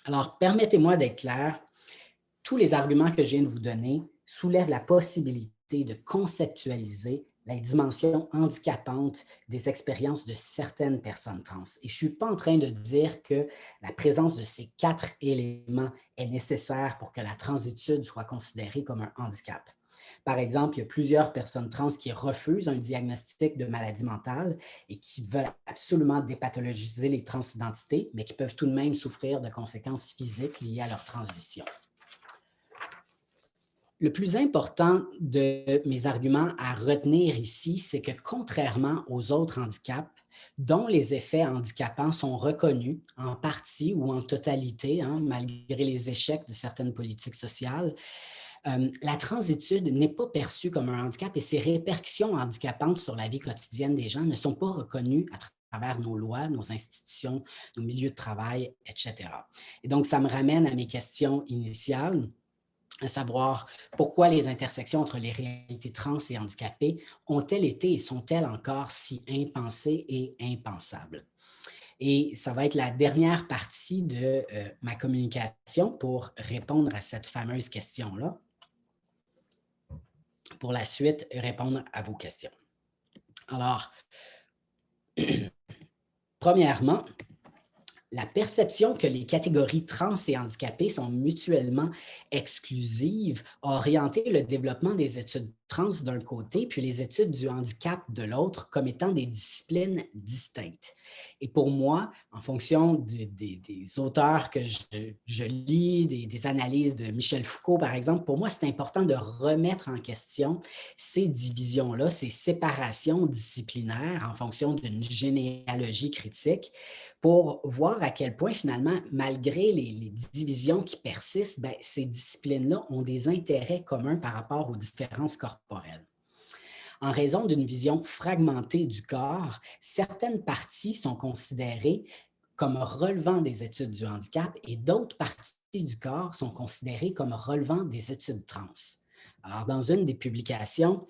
Alors, permettez-moi d'être clair, tous les arguments que je viens de vous donner soulèvent la possibilité de conceptualiser la dimension handicapante des expériences de certaines personnes trans. Et je ne suis pas en train de dire que la présence de ces 4 éléments est nécessaire pour que la transitude soit considérée comme un handicap. Par exemple, il y a plusieurs personnes trans qui refusent un diagnostic de maladie mentale et qui veulent absolument dépathologiser les transidentités, mais qui peuvent tout de même souffrir de conséquences physiques liées à leur transition. Le plus important de mes arguments à retenir ici, c'est que contrairement aux autres handicaps, dont les effets handicapants sont reconnus en partie ou en totalité, malgré les échecs de certaines politiques sociales. La transitude n'est pas perçue comme un handicap et ses répercussions handicapantes sur la vie quotidienne des gens ne sont pas reconnues à travers nos lois, nos institutions, nos milieux de travail, etc. Et donc, ça me ramène à mes questions initiales, à savoir pourquoi les intersections entre les réalités trans et handicapées ont-elles été et sont-elles encore si impensées et impensables? Et ça va être la dernière partie de ma communication pour répondre à cette fameuse question-là. Pour la suite, répondre à vos questions. Alors, premièrement, la perception que les catégories trans et handicapées sont mutuellement exclusives a orienté le développement des études trans d'un côté, puis les études du handicap de l'autre, comme étant des disciplines distinctes. Et pour moi, en fonction des auteurs que je lis, des analyses de Michel Foucault, par exemple, pour moi, c'est important de remettre en question ces divisions-là, ces séparations disciplinaires en fonction d'une généalogie critique, pour voir à quel point, finalement, malgré les divisions qui persistent, ben, ces disciplines-là ont des intérêts communs par rapport aux différences corporelles. En raison d'une vision fragmentée du corps, certaines parties sont considérées comme relevant des études du handicap et d'autres parties du corps sont considérées comme relevant des études trans. Alors, dans une des publications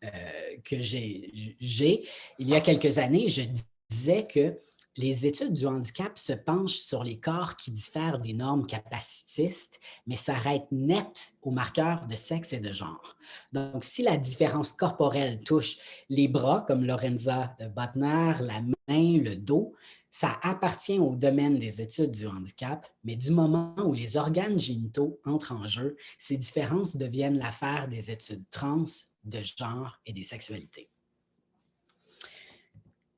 que j'ai, il y a quelques années, je disais que les études du handicap se penchent sur les corps qui diffèrent des normes capacitistes, mais s'arrêtent net aux marqueurs de sexe et de genre. Donc, si la différence corporelle touche les bras, comme Lorenza Botner, la main, le dos, ça appartient au domaine des études du handicap, mais du moment où les organes génitaux entrent en jeu, ces différences deviennent l'affaire des études trans, de genre et des sexualités.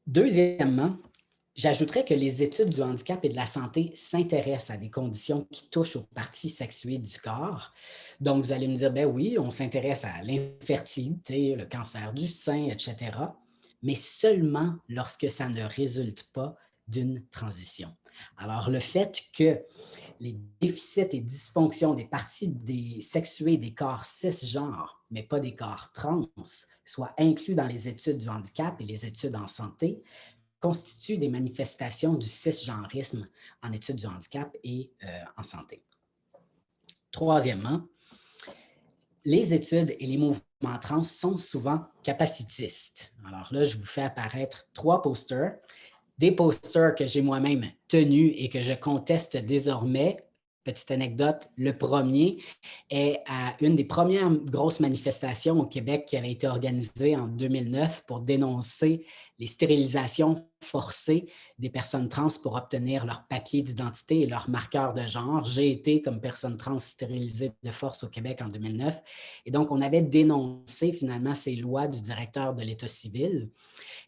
Deuxièmement, j'ajouterais que les études du handicap et de la santé s'intéressent à des conditions qui touchent aux parties sexuées du corps. Donc, vous allez me dire, ben oui, on s'intéresse à l'infertilité, le cancer du sein, etc., mais seulement lorsque ça ne résulte pas d'une transition. Alors, le fait que les déficits et dysfonctions des parties sexuées des corps cisgenres, mais pas des corps trans, soient inclus dans les études du handicap et les études en santé, constituent des manifestations du cisgenrisme en études du handicap et en santé. Troisièmement, les études et les mouvements trans sont souvent capacitistes. Alors là, je vous fais apparaître 3 posters, des posters que j'ai moi-même tenus et que je conteste désormais. Petite anecdote, le premier est à une des premières grosses manifestations au Québec qui avait été organisée en 2009 pour dénoncer les stérilisations forcées des personnes trans pour obtenir leur papier d'identité et leur marqueur de genre. J'ai été comme personne trans stérilisée de force au Québec en 2009. Et donc, on avait dénoncé finalement ces lois du directeur de l'État civil.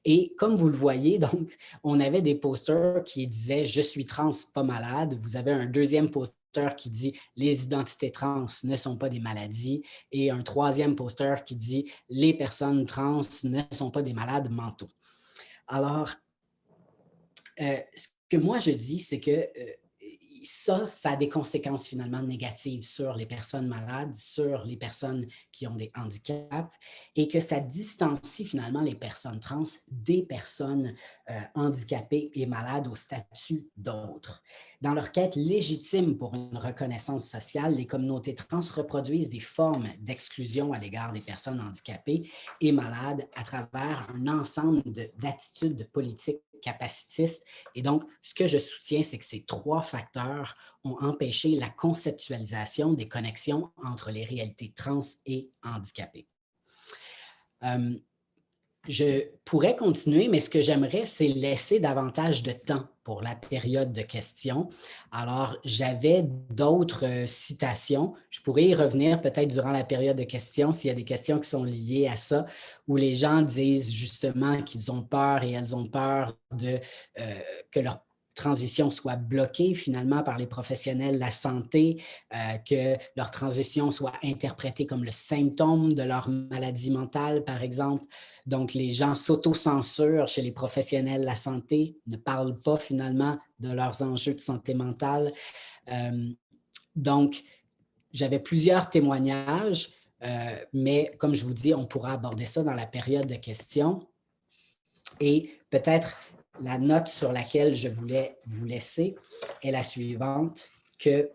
Et comme vous le voyez, donc, on avait des posters qui disaient « Je suis trans, pas malade ». Vous avez un deuxième poster qui dit « Les identités trans ne sont pas des maladies » et un troisième poster qui dit « Les personnes trans ne sont pas des malades mentaux ». Alors, ce que moi je dis, c'est que ça a des conséquences finalement négatives sur les personnes malades, sur les personnes qui ont des handicaps et que ça distancie finalement les personnes trans des personnes handicapées et malades au statut d'autres. Dans leur quête légitime pour une reconnaissance sociale, les communautés trans reproduisent des formes d'exclusion à l'égard des personnes handicapées et malades à travers un ensemble d'attitudes politiques capacitistes. Et donc, ce que je soutiens, c'est que ces 3 facteurs ont empêché la conceptualisation des connexions entre les réalités trans et handicapées. Je pourrais continuer, mais ce que j'aimerais, c'est laisser davantage de temps pour la période de questions. Alors, j'avais d'autres citations. Je pourrais y revenir peut-être durant la période de questions s'il y a des questions qui sont liées à ça, où les gens disent justement qu'ils ont peur et elles ont peur que leur transition soit bloquée finalement par les professionnels de la santé, que leur transition soit interprétée comme le symptôme de leur maladie mentale, par exemple. Donc, les gens s'auto-censurent chez les professionnels de la santé, ne parlent pas finalement de leurs enjeux de santé mentale. Donc, j'avais plusieurs témoignages, mais comme je vous dis, on pourra aborder ça dans la période de questions. Et peut-être la note sur laquelle je voulais vous laisser est la suivante, que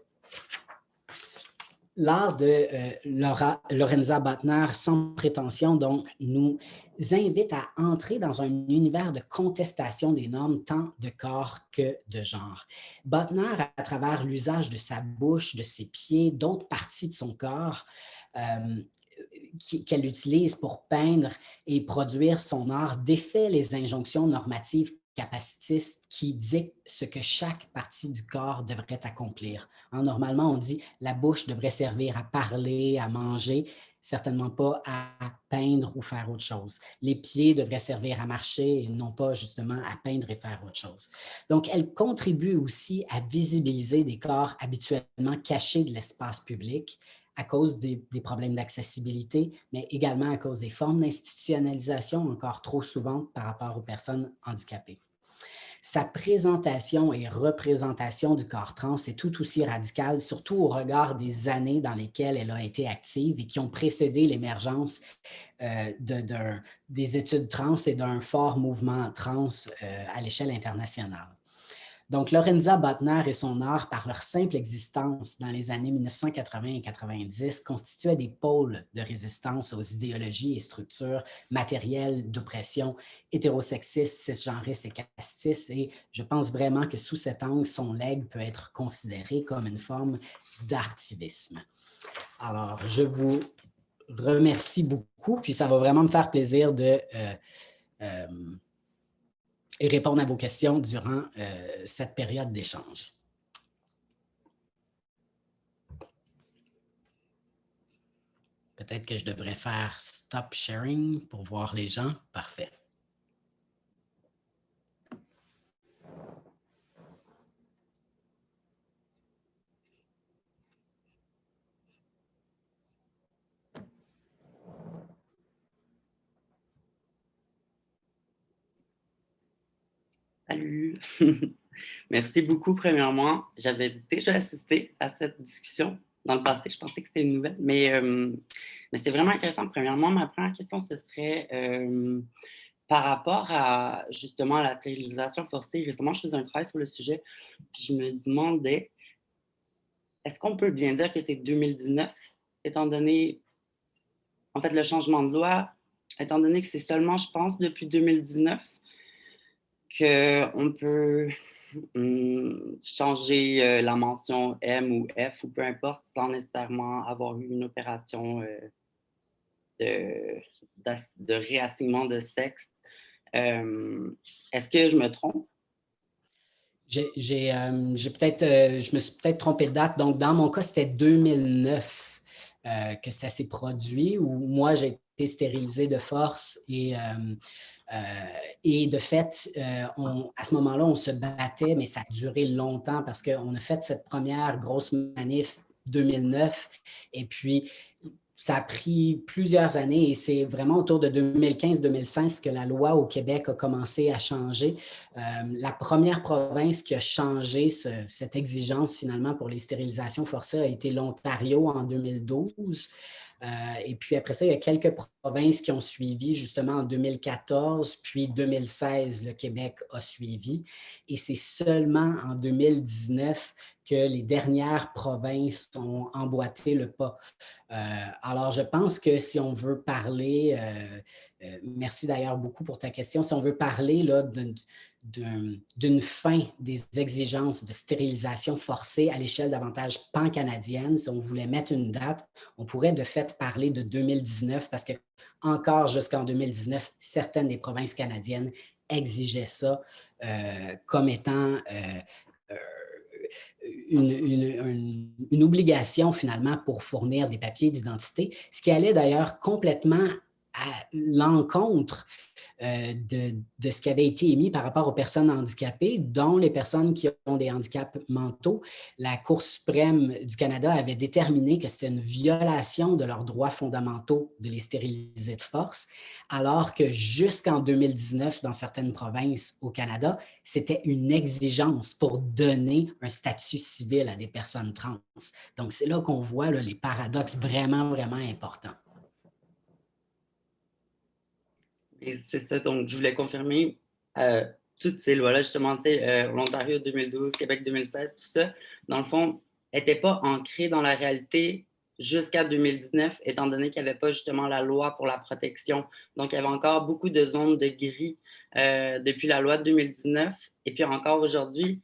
l'art de Lorenza Botner, sans prétention, donc, nous invite à entrer dans un univers de contestation des normes, tant de corps que de genre. Botner, à travers l'usage de sa bouche, de ses pieds, d'autres parties de son corps, qu'elle utilise pour peindre et produire son art, défait les injonctions normatives capacitistes qui dictent ce que chaque partie du corps devrait accomplir. Normalement, on dit la bouche devrait servir à parler, à manger, certainement pas à peindre ou faire autre chose. Les pieds devraient servir à marcher et non pas justement à peindre et faire autre chose. Donc, elle contribue aussi à visibiliser des corps habituellement cachés de l'espace public à cause des problèmes d'accessibilité, mais également à cause des formes d'institutionnalisation encore trop souvent par rapport aux personnes handicapées. Sa présentation et représentation du corps trans est tout aussi radicale, surtout au regard des années dans lesquelles elle a été active et qui ont précédé l'émergence des études trans et d'un fort mouvement trans à l'échelle internationale. Donc, Lorenza Botner et son art, par leur simple existence dans les années 1980 et 90, constituaient des pôles de résistance aux idéologies et structures matérielles d'oppression hétérosexistes, cisgenristes et castistes. Et je pense vraiment que sous cet angle, son legs peut être considéré comme une forme d'artivisme. Alors, je vous remercie beaucoup, puis ça va vraiment me faire plaisir de et répondre à vos questions durant cette période d'échange. Peut-être que je devrais faire stop sharing pour voir les gens. Parfait. Salut! Merci beaucoup, premièrement. J'avais déjà assisté à cette discussion dans le passé. Je pensais que c'était une nouvelle, mais c'est vraiment intéressant. Premièrement, ma première question, ce serait par rapport à justement la stérilisation forcée. Récemment, je faisais un travail sur le sujet, puis je me demandais, est-ce qu'on peut bien dire que c'est 2019, étant donné, en fait, le changement de loi, étant donné que c'est seulement, je pense, depuis 2019 qu'on peut changer la mention M ou F ou peu importe sans nécessairement avoir eu une opération de réassignement de sexe. Est-ce que je me trompe? Je me suis peut-être trompé de date. Donc, dans mon cas, c'était 2009 que ça s'est produit, où moi, j'ai été stérilisé de force et de fait, à ce moment-là, on se battait, mais ça a duré longtemps parce qu'on a fait cette première grosse manif 2009 et puis ça a pris plusieurs années et c'est vraiment autour de 2015-2016 que la loi au Québec a commencé à changer. La première province qui a changé cette exigence finalement pour les stérilisations forcées a été l'Ontario en 2012. Et puis après ça, il y a quelques provinces qui ont suivi justement en 2014, puis 2016, le Québec a suivi. Et c'est seulement en 2019 que les dernières provinces ont emboîté le pas. Alors, je pense que si on veut parler, merci d'ailleurs beaucoup pour ta question, si on veut parler là, d'une fin des exigences de stérilisation forcée à l'échelle davantage pan-canadienne, si on voulait mettre une date, on pourrait de fait parler de 2019 parce que encore jusqu'en 2019, certaines des provinces canadiennes exigeaient ça comme étant une obligation finalement pour fournir des papiers d'identité, ce qui allait d'ailleurs complètement à l'encontre de ce qui avait été émis par rapport aux personnes handicapées, dont les personnes qui ont des handicaps mentaux. La Cour suprême du Canada avait déterminé que c'était une violation de leurs droits fondamentaux de les stériliser de force, alors que jusqu'en 2019, dans certaines provinces au Canada, c'était une exigence pour donner un statut civil à des personnes trans. Donc, c'est là qu'on voit là, les paradoxes vraiment, vraiment importants. Et c'est ça, donc je voulais confirmer toutes ces lois-là, justement, l'Ontario 2012, Québec 2016, tout ça, dans le fond, n'étaient pas ancrées dans la réalité jusqu'à 2019, étant donné qu'il n'y avait pas justement la loi pour la protection. Donc, il y avait encore beaucoup de zones de gris depuis la loi de 2019. Et puis encore aujourd'hui,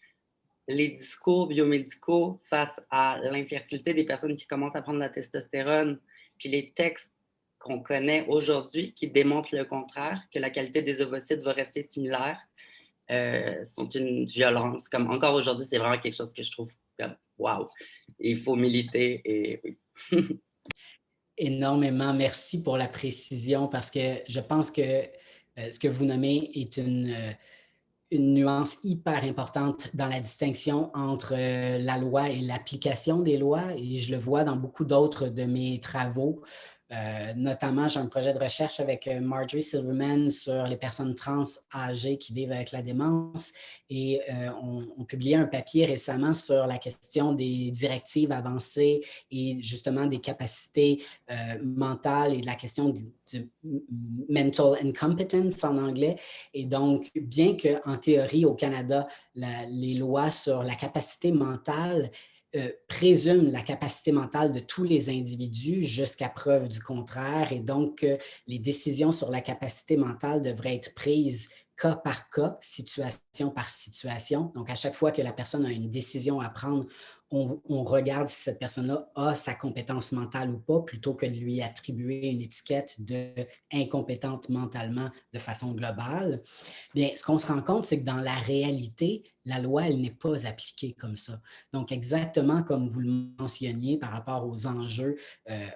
les discours biomédicaux face à l'infertilité des personnes qui commencent à prendre la testostérone, puis les textes qu'on connaît aujourd'hui qui démontrent le contraire, que la qualité des ovocytes va rester similaire, sont une violence. Comme encore aujourd'hui, c'est vraiment quelque chose que je trouve comme wow, il faut militer et oui. Énormément. Merci pour la précision parce que je pense que ce que vous nommez est une nuance hyper importante dans la distinction entre la loi et l'application des lois. Et je le vois dans beaucoup d'autres de mes travaux. Notamment, j'ai un projet de recherche avec Marjorie Silverman sur les personnes trans âgées qui vivent avec la démence et on publiait un papier récemment sur la question des directives avancées et justement des capacités mentales et de la question du mental incompetence en anglais. Et donc, bien qu'en théorie au Canada, les lois sur la capacité mentale présume la capacité mentale de tous les individus jusqu'à preuve du contraire et donc les décisions sur la capacité mentale devraient être prises cas par cas, situation par situation. Donc, à chaque fois que la personne a une décision à prendre, on regarde si cette personne-là a sa compétence mentale ou pas, plutôt que de lui attribuer une étiquette d'incompétente mentalement de façon globale. Bien, ce qu'on se rend compte, c'est que dans la réalité, la loi, elle n'est pas appliquée comme ça. Donc, exactement comme vous le mentionniez par rapport aux enjeux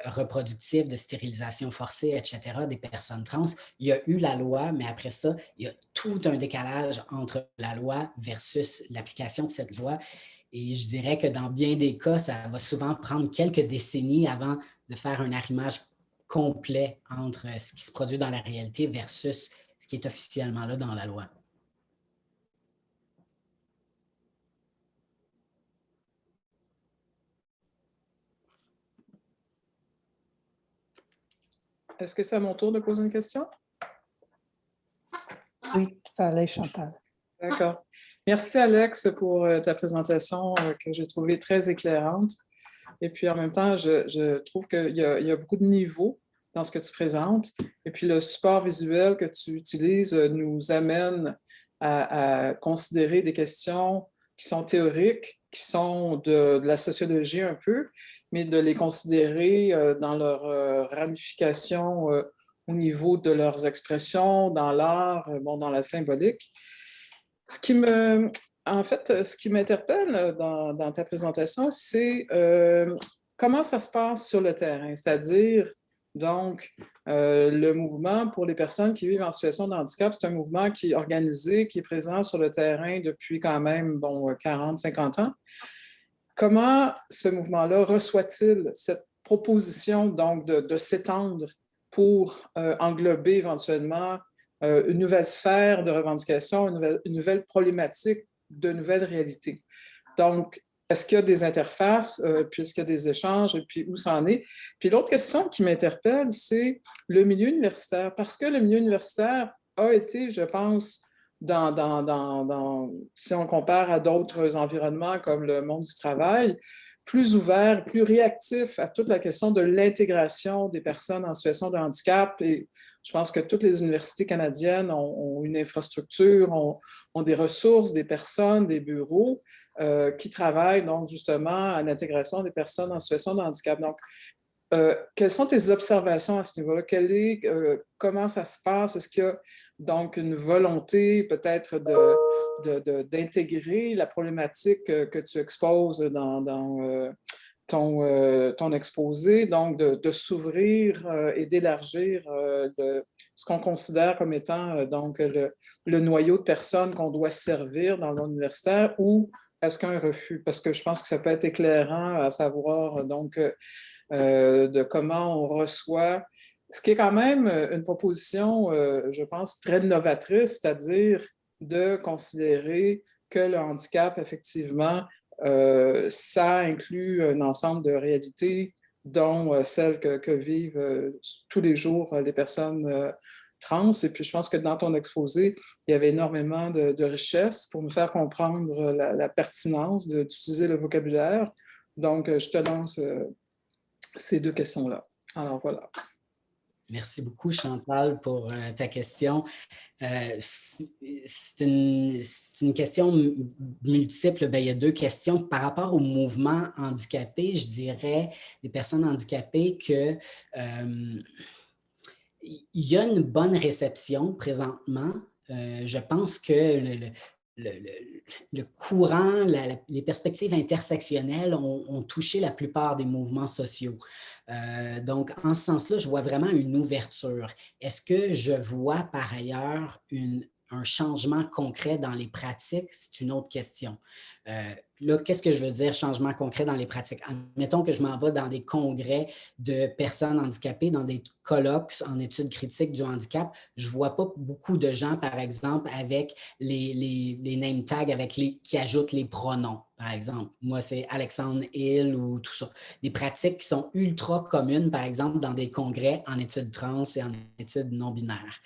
reproductifs de stérilisation forcée, etc., des personnes trans, il y a eu la loi, mais après ça, il y a tout un décalage entre la loi versus l'application de cette loi. Et je dirais que dans bien des cas, ça va souvent prendre quelques décennies avant de faire un arrimage complet entre ce qui se produit dans la réalité versus ce qui est officiellement là dans la loi. Est-ce que c'est à mon tour de poser une question? Oui, tu peux aller, Chantal. D'accord. Merci, Alex, pour ta présentation que j'ai trouvée très éclairante. Et puis, en même temps, je trouve qu'il y a beaucoup de niveaux dans ce que tu présentes. Et puis, le support visuel que tu utilises nous amène à considérer des questions qui sont théoriques, qui sont de la sociologie un peu, mais de les considérer dans leur ramification au niveau de leurs expressions, dans l'art, dans la symbolique. En fait, ce qui m'interpelle dans ta présentation, c'est comment ça se passe sur le terrain, c'est-à-dire, donc, le mouvement pour les personnes qui vivent en situation de handicap, c'est un mouvement qui est organisé, qui est présent sur le terrain depuis quand même 40, 50 ans. Comment ce mouvement-là reçoit-il cette proposition donc de s'étendre pour englober éventuellement une nouvelle sphère de revendication, une nouvelle problématique, de nouvelles réalités? Donc, est-ce qu'il y a des interfaces, puis est-ce qu'il y a des échanges, et puis où ça en est? Puis l'autre question qui m'interpelle, c'est le milieu universitaire, parce que le milieu universitaire a été, je pense, si on compare à d'autres environnements comme le monde du travail, plus ouvert, plus réactif à toute la question de l'intégration des personnes en situation de handicap. Et je pense que toutes les universités canadiennes ont une infrastructure, ont des ressources, des personnes, des bureaux qui travaillent donc justement à l'intégration des personnes en situation de handicap. Donc, quelles sont tes observations à ce niveau-là? Comment ça se passe? Est-ce qu'il y a donc une volonté peut-être d'intégrer la problématique que tu exposes dans ton exposé, donc de s'ouvrir et d'élargir ce qu'on considère comme étant donc le noyau de personnes qu'on doit servir dans l'universitaire, ou est-ce qu'un refus? Parce que je pense que ça peut être éclairant à savoir donc de comment on reçoit, ce qui est quand même une proposition, je pense, très novatrice, c'est-à-dire de considérer que le handicap, effectivement, ça inclut un ensemble de réalités, dont celles que vivent tous les jours les personnes trans. Et puis, je pense que dans ton exposé, il y avait énormément de richesse pour nous faire comprendre la pertinence d'utiliser le vocabulaire. Donc, je te lance ces deux questions-là. Alors, voilà. Merci beaucoup, Chantal, pour ta question. C'est une question multiple. Bien, il y a deux questions. Par rapport au mouvement handicapé, je dirais des personnes handicapées que il y a une bonne réception présentement. Je pense que le courant, les perspectives intersectionnelles ont touché la plupart des mouvements sociaux. Donc, en ce sens-là, je vois vraiment une ouverture. Est-ce que je vois par ailleurs un changement concret dans les pratiques? C'est une autre question. Là, qu'est-ce que je veux dire, changement concret dans les pratiques? Admettons que je m'en vais dans des congrès de personnes handicapées, dans des colloques en études critiques du handicap. Je ne vois pas beaucoup de gens, par exemple, avec les name tags qui ajoutent les pronoms, par exemple. Moi, c'est Alexandre Hill ou tout ça. Des pratiques qui sont ultra communes, par exemple, dans des congrès en études trans et en études non-binaires.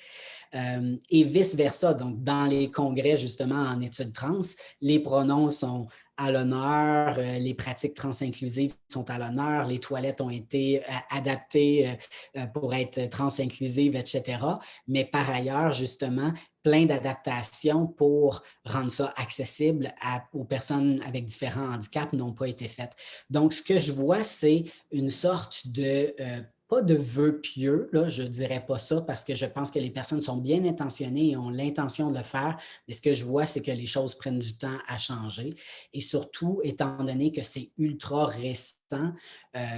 Et vice-versa. Donc, dans les congrès, justement, en études trans, les pronoms sont à l'honneur, les pratiques trans-inclusives sont à l'honneur, les toilettes ont été adaptées pour être trans-inclusives, etc. Mais par ailleurs, justement, plein d'adaptations pour rendre ça accessible aux personnes avec différents handicaps n'ont pas été faites. Donc, ce que je vois, c'est une sorte de pas de vœux pieux, là, je ne dirais pas ça parce que je pense que les personnes sont bien intentionnées et ont l'intention de le faire, mais ce que je vois, c'est que les choses prennent du temps à changer. Et surtout, étant donné que c'est ultra récent,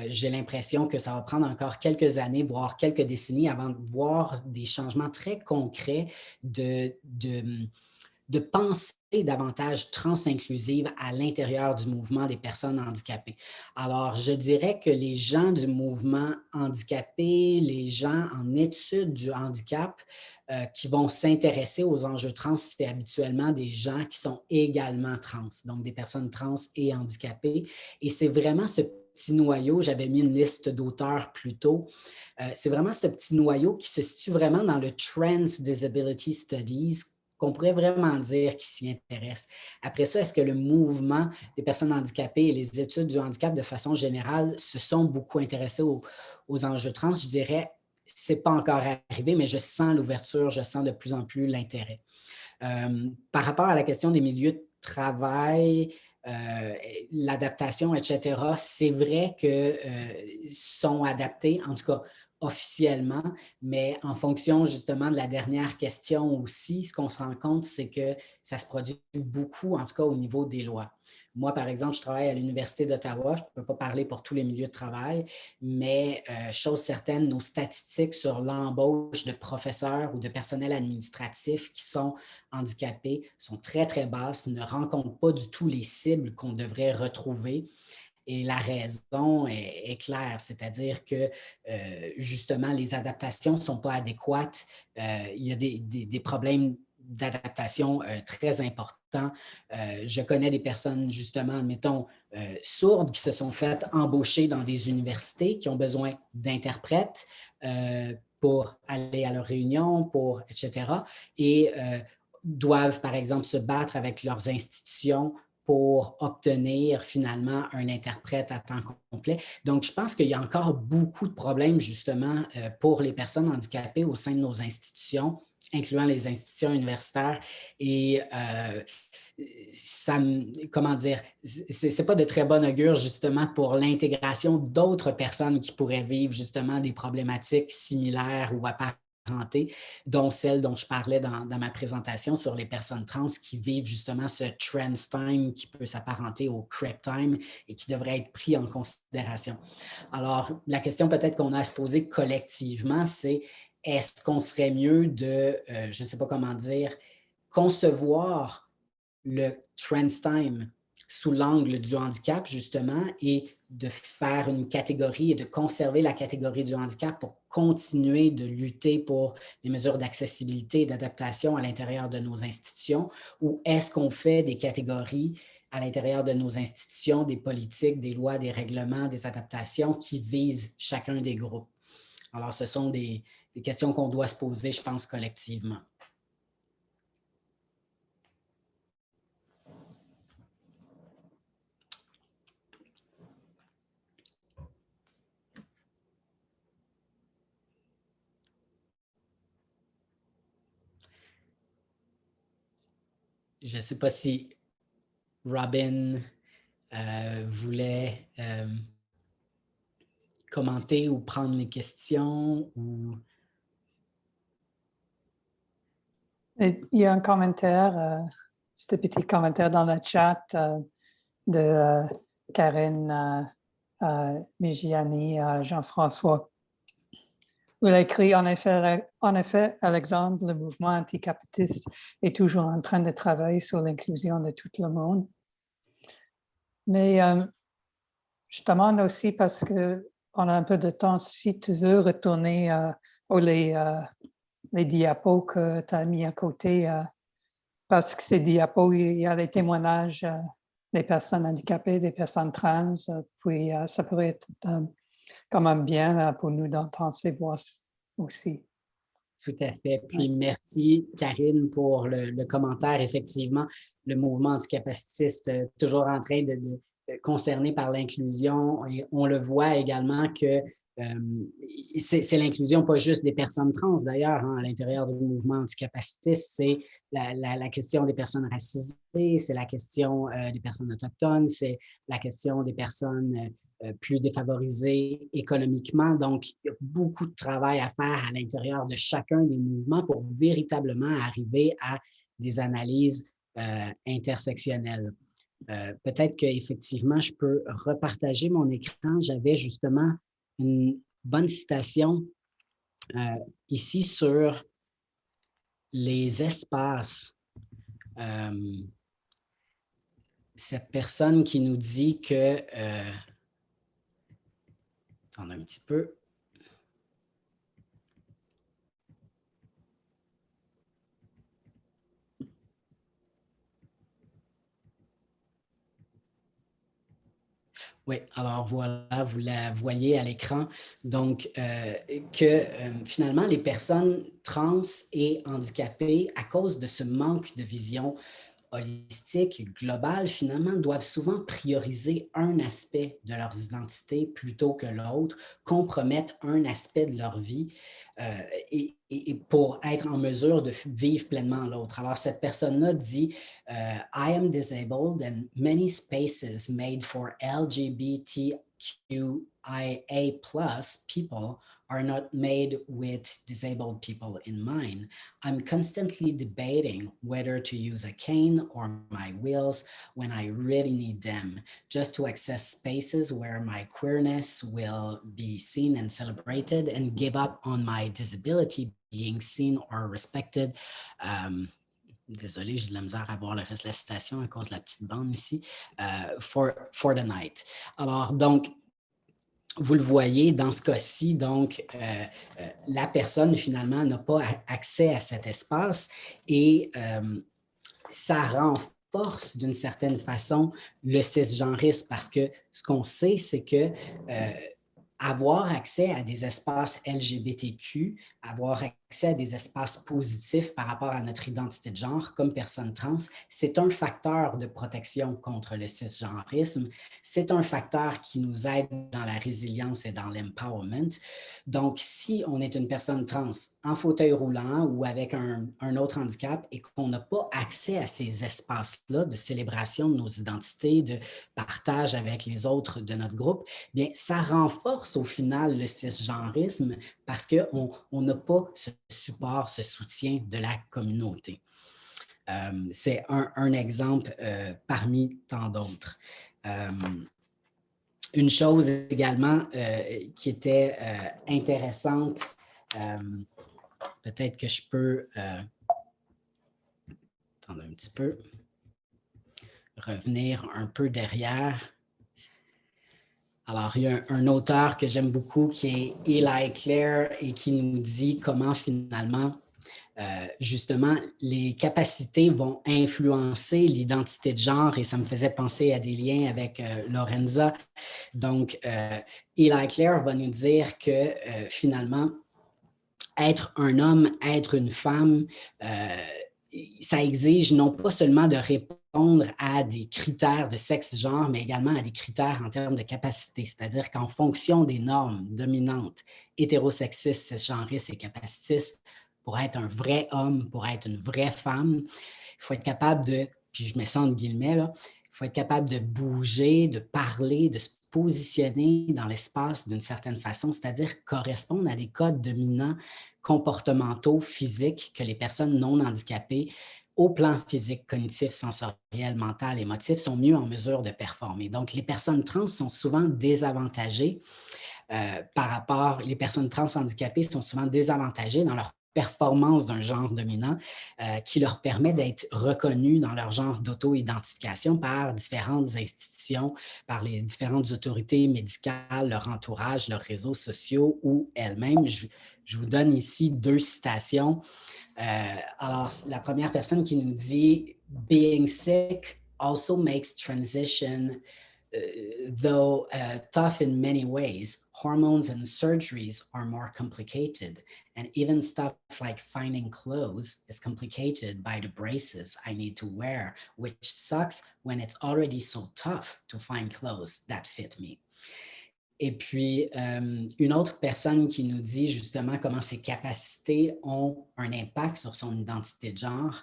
j'ai l'impression que ça va prendre encore quelques années, voire quelques décennies avant de voir des changements très concrets de penser davantage trans-inclusive à l'intérieur du mouvement des personnes handicapées. Alors, je dirais que les gens du mouvement handicapé, les gens en études du handicap qui vont s'intéresser aux enjeux trans, c'est habituellement des gens qui sont également trans, donc des personnes trans et handicapées. Et c'est vraiment ce petit noyau, j'avais mis une liste d'auteurs plus tôt, c'est vraiment ce petit noyau qui se situe vraiment dans le Trans Disability Studies, qu'on pourrait vraiment dire qui s'y intéresse. Après ça, est-ce que le mouvement des personnes handicapées et les études du handicap de façon générale se sont beaucoup intéressés aux enjeux trans? Je dirais, ce n'est pas encore arrivé, mais je sens l'ouverture, je sens de plus en plus l'intérêt. Par rapport à la question des milieux de travail, l'adaptation, etc., c'est vrai que sont adaptés, en tout cas, officiellement, mais en fonction justement de la dernière question aussi, ce qu'on se rend compte, c'est que ça se produit beaucoup, en tout cas au niveau des lois. Moi, par exemple, je travaille à l'Université d'Ottawa, je ne peux pas parler pour tous les milieux de travail, mais chose certaine, nos statistiques sur l'embauche de professeurs ou de personnel administratif qui sont handicapés sont très, très basses, ne rencontrent pas du tout les cibles qu'on devrait retrouver. Et la raison est claire, c'est-à-dire que justement, les adaptations ne sont pas adéquates. Il y a des problèmes d'adaptation très importants. Je connais des personnes, justement, admettons, sourdes qui se sont faites embaucher dans des universités, qui ont besoin d'interprètes pour aller à leurs réunions, etc. Et doivent, par exemple, se battre avec leurs institutions pour obtenir finalement un interprète à temps complet. Donc, je pense qu'il y a encore beaucoup de problèmes justement pour les personnes handicapées au sein de nos institutions, incluant les institutions universitaires. Et comment dire, c'est pas de très bon augure justement pour l'intégration d'autres personnes qui pourraient vivre justement des problématiques similaires ou apparentes s'apparenter, dont celle dont je parlais dans ma présentation sur les personnes trans qui vivent justement ce trans time qui peut s'apparenter au crep time et qui devrait être pris en considération. Alors, la question peut-être qu'on a à se poser collectivement, c'est est-ce qu'on serait mieux de, je ne sais pas comment dire, concevoir le trans time sous l'angle du handicap, justement, et de faire une catégorie et de conserver la catégorie du handicap pour continuer de lutter pour les mesures d'accessibilité et d'adaptation à l'intérieur de nos institutions, ou est-ce qu'on fait des catégories à l'intérieur de nos institutions, des politiques, des lois, des règlements, des adaptations qui visent chacun des groupes? Alors, ce sont des questions qu'on doit se poser, je pense, collectivement. Je ne sais pas si Robin voulait commenter ou prendre les questions. Ou... Il y a un commentaire, juste un petit commentaire dans le chat de Karine Migiani, Jean-François. Il a écrit, en effet, Alexandre, le mouvement anticapitiste est toujours en train de travailler sur l'inclusion de tout le monde. Mais je demande aussi, parce qu'on a un peu de temps, si tu veux retourner les diapos que tu as mis à côté, parce que ces diapos, il y a les témoignages des personnes handicapées, des personnes trans, puis ça pourrait être quand même bien pour nous d'entendre ces voix aussi. Tout à fait. Puis merci, Karine, pour le commentaire. Effectivement, le mouvement anticapacitiste toujours en train de concerné par l'inclusion. Et on le voit également que c'est l'inclusion pas juste des personnes trans d'ailleurs, hein, à l'intérieur du mouvement anticapacitiste, c'est la question des personnes racisées, c'est la question des personnes autochtones, c'est la question des personnes plus défavorisées économiquement. Donc, il y a beaucoup de travail à faire à l'intérieur de chacun des mouvements pour véritablement arriver à des analyses intersectionnelles. Peut-être qu'effectivement, je peux repartager mon écran. J'avais justement une bonne citation ici sur les espaces. Cette personne qui nous dit que... attendez un petit peu. Oui, alors voilà, vous la voyez à l'écran. Donc, finalement, les personnes trans et handicapées, à cause de ce manque de vision holistique, globale, finalement, doivent souvent prioriser un aspect de leurs identités plutôt que l'autre, compromettre un aspect de leur vie et pour être en mesure de vivre pleinement l'autre. Alors, cette personne-là dit « I am disabled and many spaces made for LGBTQIA+ people are not made with disabled people in mind. I'm constantly debating whether to use a cane or my wheels when I really need them, just to access spaces where my queerness will be seen and celebrated and give up on my disability being seen or respected. » Désolé, j'ai de la misère à voir le reste de la citation à cause de la petite bande ici. For the night. Alors, donc, vous le voyez, dans ce cas-ci, donc, la personne, finalement, n'a pas accès à cet espace et ça renforce, d'une certaine façon, le cisgenrisme parce que ce qu'on sait, c'est que avoir accès à des espaces LGBTQ, avoir accès à des espaces positifs par rapport à notre identité de genre comme personne trans, c'est un facteur de protection contre le cisgenrisme. C'est un facteur qui nous aide dans la résilience et dans l'empowerment. Donc, si on est une personne trans en fauteuil roulant ou avec un autre handicap et qu'on n'a pas accès à ces espaces-là de célébration de nos identités, de partage avec les autres de notre groupe, bien, ça renforce au final le cisgenrisme parce qu'on n'a pas ce support, ce soutien de la communauté. C'est un exemple parmi tant d'autres. Une chose également qui était intéressante, peut-être que je peux attendre un petit peu, revenir un peu derrière. Alors, il y a un auteur que j'aime beaucoup qui est Eli Clare et qui nous dit comment finalement, justement, les capacités vont influencer l'identité de genre et ça me faisait penser à des liens avec Lorenza. Donc, Eli Clare va nous dire que finalement, être un homme, être une femme, ça exige non pas seulement de répondre à des critères de sexe-genre, mais également à des critères en termes de capacité. C'est-à-dire qu'en fonction des normes dominantes, hétérosexistes, cisgenristes et capacitistes, pour être un vrai homme, pour être une vraie femme, il faut être capable de, puis je mets ça entre guillemets, là, il faut être capable de bouger, de parler, de se positionner dans l'espace d'une certaine façon, c'est-à-dire correspondre à des codes dominants comportementaux, physiques que les personnes non handicapées au plan physique, cognitif, sensoriel, mental, émotif sont mieux en mesure de performer. Donc, les personnes trans sont souvent désavantagées par rapport, les personnes trans handicapées sont souvent désavantagées dans leur performance d'un genre dominant qui leur permet d'être reconnus dans leur genre d'auto-identification par différentes institutions, par les différentes autorités médicales, leur entourage, leurs réseaux sociaux ou elles-mêmes. Je vous donne ici 2 citations. Alors, la première personne qui nous dit « Being sick also makes transition though tough in many ways. Hormones and surgeries are more complicated, and even stuff like finding clothes is complicated by the braces I need to wear, which sucks when it's already so tough to find clothes that fit me. » Et puis, une autre personne qui nous dit justement comment ses capacités ont un impact sur son identité de genre,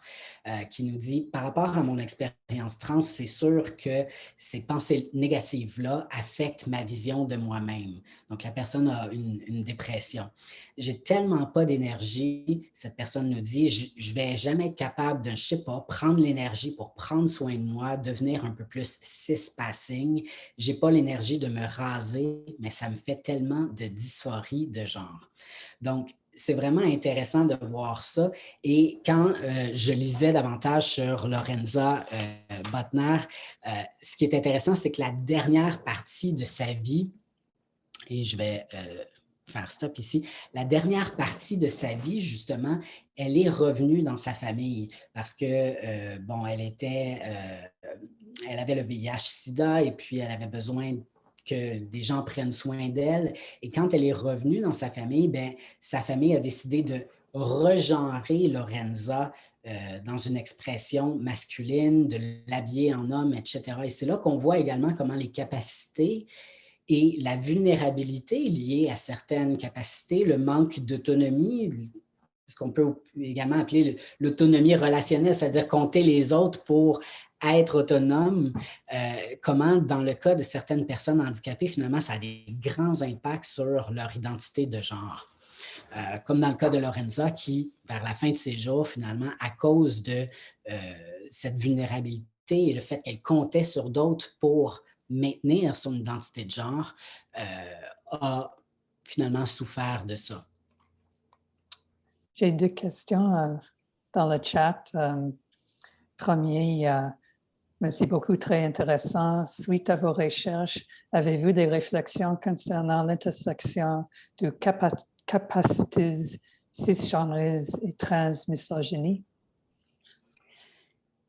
qui nous dit, par rapport à mon expérience trans, c'est sûr que ces pensées négatives-là affectent ma vision de moi-même. Donc, la personne a une dépression. J'ai tellement pas d'énergie, cette personne nous dit, je vais jamais être capable de, je sais pas, prendre l'énergie pour prendre soin de moi, devenir un peu plus cis-passing. J'ai pas l'énergie de me raser, mais ça me fait tellement de dysphorie de genre. Donc, c'est vraiment intéressant de voir ça. Et quand je lisais davantage sur Lorenza Botner, ce qui est intéressant, c'est que la dernière partie de sa vie, et je vais faire stop ici, la dernière partie de sa vie, justement, elle est revenue dans sa famille parce que, bon, elle avait le VIH-Sida et puis elle avait besoin que des gens prennent soin d'elle. Et quand elle est revenue dans sa famille, bien, sa famille a décidé de regenrer Lorenza dans une expression masculine, de l'habiller en homme, etc. Et c'est là qu'on voit également comment les capacités et la vulnérabilité liée à certaines capacités, le manque d'autonomie, ce qu'on peut également appeler l'autonomie relationnelle, c'est-à-dire compter les autres pour être autonome, comment dans le cas de certaines personnes handicapées, finalement, ça a des grands impacts sur leur identité de genre. Comme dans le cas de Lorenza qui, vers la fin de ses jours, finalement, à cause de cette vulnérabilité et le fait qu'elle comptait sur d'autres pour maintenir son identité de genre, a finalement souffert de ça. J'ai 2 questions dans le chat. Premier, merci beaucoup, très intéressant. Suite à vos recherches, avez-vous des réflexions concernant l'intersection de capacités cisgenres et transmisogynie?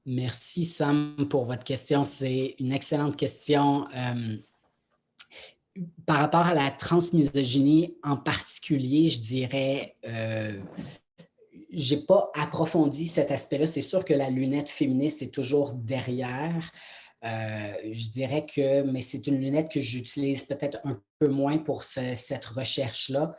Merci Sam pour votre question. C'est une excellente question. Par rapport à la transmisogynie en particulier, je dirais, je n'ai pas approfondi cet aspect-là. C'est sûr que la lunette féministe est toujours derrière. Je dirais que, mais c'est une lunette que j'utilise peut-être un peu moins pour cette recherche-là.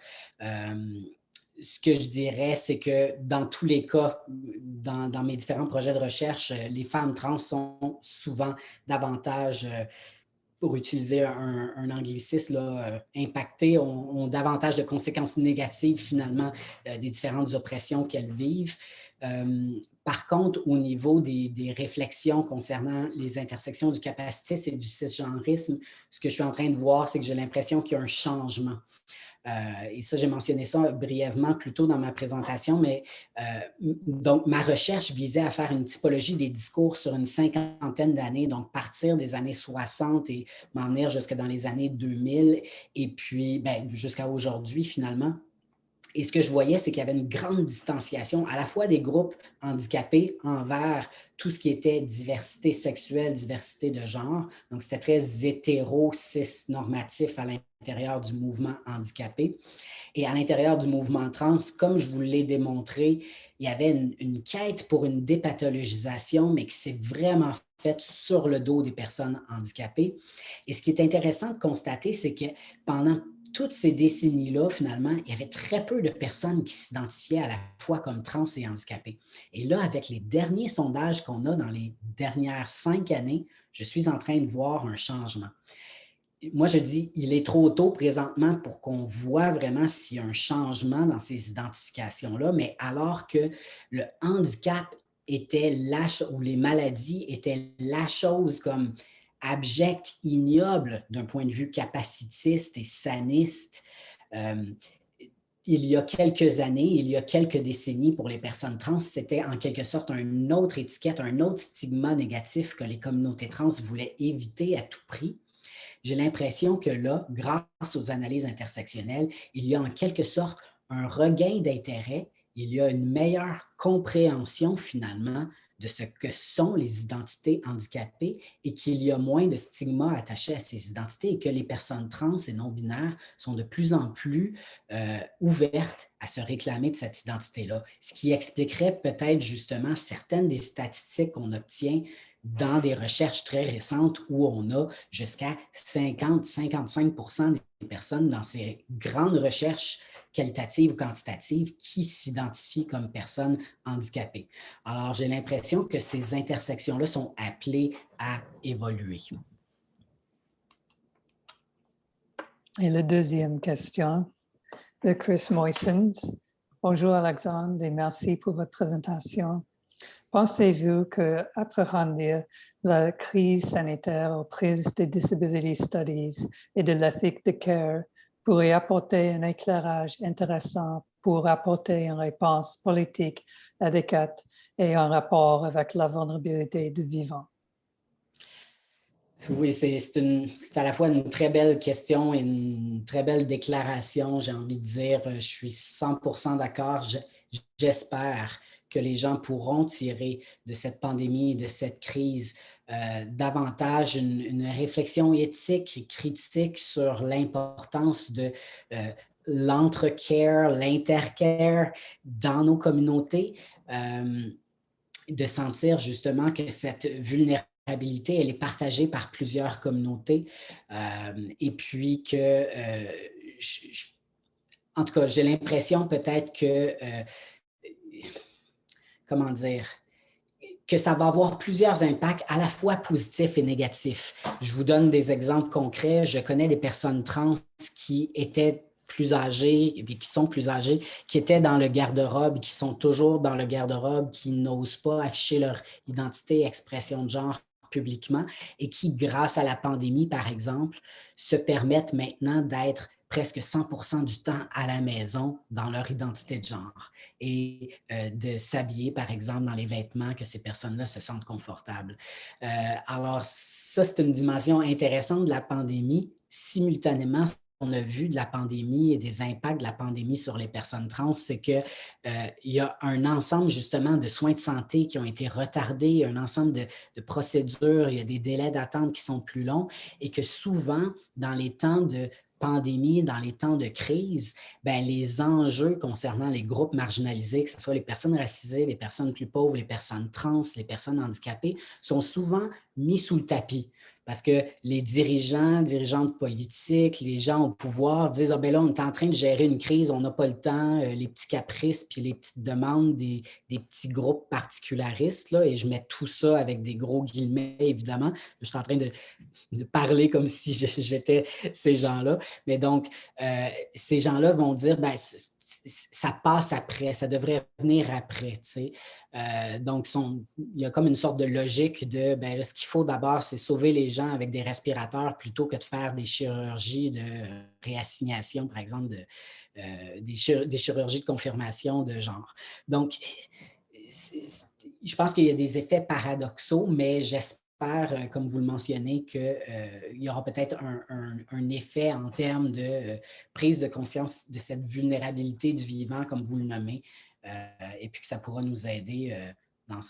Ce que je dirais, c'est que dans tous les cas, dans mes différents projets de recherche, les femmes trans sont souvent davantage pour utiliser un anglicisme, là, impactées, ont davantage de conséquences négatives finalement des différentes oppressions qu'elles vivent. Par contre, au niveau des réflexions concernant les intersections du capacitisme et du cisgenrisme, ce que je suis en train de voir, c'est que j'ai l'impression qu'il y a un changement. Et ça, j'ai mentionné ça brièvement plus tôt dans ma présentation, mais donc ma recherche visait à faire une typologie des discours sur une cinquantaine d'années, donc partir des années 60 et m'en venir jusque dans les années 2000 et puis jusqu'à aujourd'hui finalement. Et ce que je voyais, c'est qu'il y avait une grande distanciation à la fois des groupes handicapés envers tout ce qui était diversité sexuelle, diversité de genre. Donc, c'était très hétéro, cis-normatif à l'intérieur du mouvement handicapé. Et à l'intérieur du mouvement trans, comme je vous l'ai démontré, il y avait une quête pour une dépathologisation, mais qui s'est vraiment faite sur le dos des personnes handicapées. Et ce qui est intéressant de constater, c'est que pendant toutes ces décennies-là, finalement, il y avait très peu de personnes qui s'identifiaient à la fois comme trans et handicapées. Et là, avec les derniers sondages qu'on a dans les dernières 5 années, je suis en train de voir un changement. Moi, je dis, il est trop tôt présentement pour qu'on voit vraiment s'il y a un changement dans ces identifications-là, mais alors que le handicap était ou les maladies étaient la chose comme abjecte, ignoble d'un point de vue capacitiste et saniste. Il y a quelques années, il y a quelques décennies pour les personnes trans, c'était en quelque sorte une autre étiquette, un autre stigma négatif que les communautés trans voulaient éviter à tout prix. J'ai l'impression que là, grâce aux analyses intersectionnelles, il y a en quelque sorte un regain d'intérêt, il y a une meilleure compréhension finalement de ce que sont les identités handicapées et qu'il y a moins de stigma attaché à ces identités et que les personnes trans et non-binaires sont de plus en plus ouvertes à se réclamer de cette identité-là, ce qui expliquerait peut-être justement certaines des statistiques qu'on obtient dans des recherches très récentes où on a jusqu'à 50-55% des personnes dans ces grandes recherches qualitatives ou quantitatives qui s'identifient comme personnes handicapées. Alors, j'ai l'impression que ces intersections-là sont appelées à évoluer. Et la deuxième question de Chris Moisons. Bonjour Alexandre et merci pour votre présentation. Pensez-vous qu'approfondir la crise sanitaire auprès des Disability Studies et de l'éthique de care pourrait apporter un éclairage intéressant pour apporter une réponse politique adéquate et en rapport avec la vulnérabilité du vivant? Oui, c'est à la fois une très belle question et une très belle déclaration, j'ai envie de dire. Je suis 100% d'accord. J'espère que les gens pourront tirer de cette pandémie et de cette crise davantage une réflexion éthique et critique sur l'importance de l'entre-care, l'inter-care dans nos communautés, de sentir justement que cette vulnérabilité, elle est partagée par plusieurs communautés et puis que, en tout cas, j'ai l'impression peut-être que, comment dire, que ça va avoir plusieurs impacts à la fois positifs et négatifs. Je vous donne des exemples concrets. Je connais des personnes trans qui étaient plus âgées et qui sont plus âgées, qui étaient dans le garde-robe, qui sont toujours dans le garde-robe, qui n'osent pas afficher leur identité et expression de genre publiquement et qui, grâce à la pandémie, par exemple, se permettent maintenant d'être presque 100% du temps à la maison dans leur identité de genre et de s'habiller, par exemple, dans les vêtements que ces personnes-là se sentent confortables. Alors, ça, c'est une dimension intéressante de la pandémie. Simultanément, ce qu'on a vu de la pandémie et des impacts de la pandémie sur les personnes trans, c'est qu'il y a un ensemble, justement, de soins de santé qui ont été retardés, un ensemble de procédures, il y a des délais d'attente qui sont plus longs et que souvent, dans les temps de pandémie, dans les temps de crise, les enjeux concernant les groupes marginalisés, que ce soit les personnes racisées, les personnes plus pauvres, les personnes trans, les personnes handicapées, sont souvent mis sous le tapis Parce que les dirigeantes politiques, les gens au pouvoir disent « Ah ben là, on est en train de gérer une crise, on n'a pas le temps, les petits caprices puis les petites demandes des petits groupes particularistes. » là, et je mets tout ça avec des gros guillemets, évidemment. Je suis en train de parler comme si j'étais ces gens-là. Mais donc, ces gens-là vont dire « Ben, ça passe après, ça devrait venir après. » tu sais. Donc, il y a comme une sorte de logique de ben, là, ce qu'il faut d'abord, c'est sauver les gens avec des respirateurs plutôt que de faire des chirurgies de réassignation, par exemple, des chirurgies de confirmation de genre. Donc, je pense qu'il y a des effets paradoxaux, mais j'espère, comme vous le mentionnez, qu'il y aura peut-être un effet en termes de prise de conscience de cette vulnérabilité du vivant, comme vous le nommez, et puis que ça pourra nous aider dans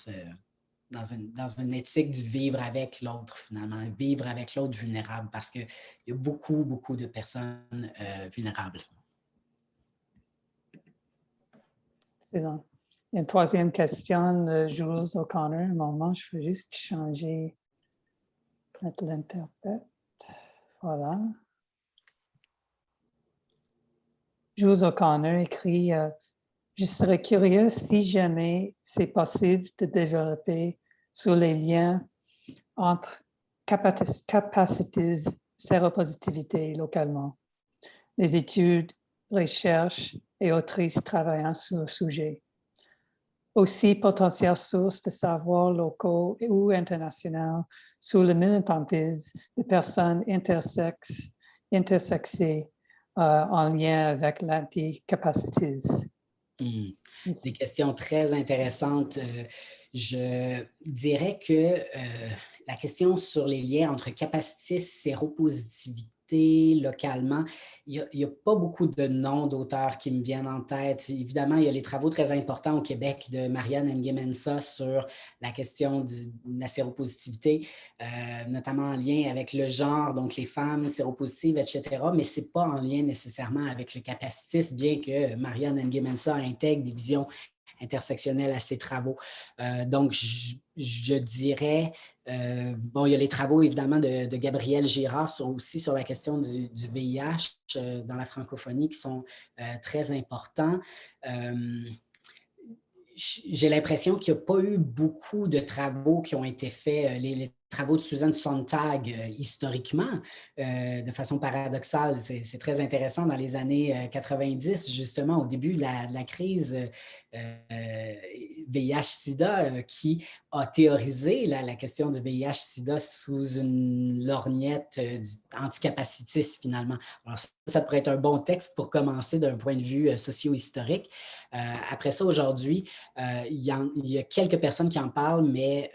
une éthique du vivre avec l'autre, finalement, vivre avec l'autre vulnérable, parce qu'il y a beaucoup, beaucoup de personnes vulnérables. C'est bon. Une troisième question de Jules O'Connor. Un moment, je vais juste changer l'interprète. Voilà. Jules O'Connor écrit je serais curieux si jamais c'est possible de développer sur les liens entre capacités séropositivité localement. Les études, recherches et autrices travaillant sur le sujet. Aussi, potentielle source de savoirs locaux ou internationaux sur le militantisme de personnes intersexées en lien avec l'anticapacitisme. Des questions très intéressantes. Je dirais que la question sur les liens entre capacitisme et séropositivité localement, il n'y a pas beaucoup de noms d'auteurs qui me viennent en tête. Évidemment, il y a les travaux très importants au Québec de Marianne Nguyen-Mensah sur la question de la séropositivité, notamment en lien avec le genre, donc les femmes séropositives, etc. Mais ce n'est pas en lien nécessairement avec le capacitisme, bien que Marianne Nguyen-Mensah intègre des visions intersectionnelles à ses travaux. Donc, je dirais, bon, il y a les travaux évidemment de Gabriel Girard aussi sur la question du VIH dans la francophonie qui sont très importants. J'ai l'impression qu'il n'y a pas eu beaucoup de travaux qui ont été faits, les travaux de Suzanne Sontag historiquement, de façon paradoxale. C'est très intéressant dans les années 90, justement, au début de la crise VIH-Sida, qui a théorisé la question du VIH-Sida sous une lorgnette anticapacitiste, finalement. Alors, ça pourrait être un bon texte pour commencer d'un point de vue socio-historique. Après ça, aujourd'hui, il y a quelques personnes qui en parlent, mais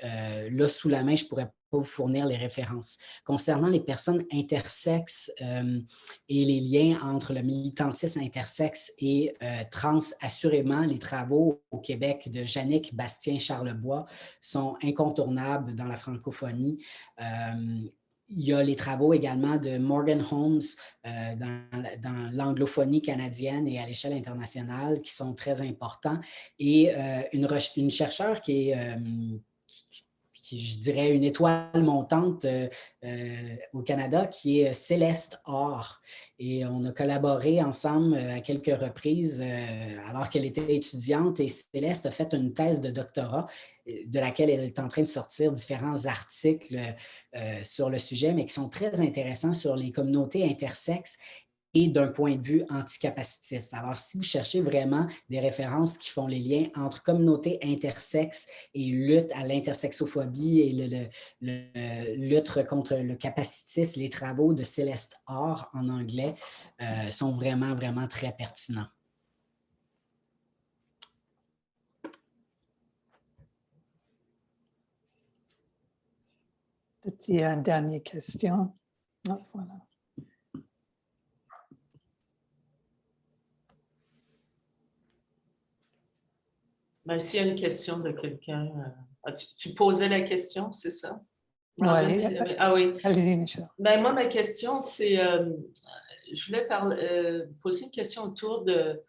là, sous la main, je ne pourrais pas vous fournir les références. Concernant les personnes intersexes et les liens entre le militantisme intersexe et trans, assurément, les travaux au Québec de Jannick Bastien-Charlebois sont incontournables dans la francophonie. Il y a les travaux également de Morgan Holmes dans l'anglophonie canadienne et à l'échelle internationale qui sont très importants. Et une chercheure qui est, je dirais, une étoile montante au Canada, qui est Céleste Or. Et on a collaboré ensemble à quelques reprises alors qu'elle était étudiante. Et Céleste a fait une thèse de doctorat de laquelle elle est en train de sortir différents articles sur le sujet, mais qui sont très intéressants sur les communautés intersexes et d'un point de vue anticapacitiste. Alors, si vous cherchez vraiment des références qui font les liens entre communautés intersexes et lutte à l'intersexophobie et lutte contre le capacitisme, les travaux de Céleste Or en anglais sont vraiment, vraiment très pertinents. Peut-être une dernière question. Oh, voilà. Ben, s'il y a une question de quelqu'un, tu posais la question, c'est ça? Oui. Ah oui. Allez-y, Michel. Ben, moi, ma question, c'est, je voulais poser une question autour de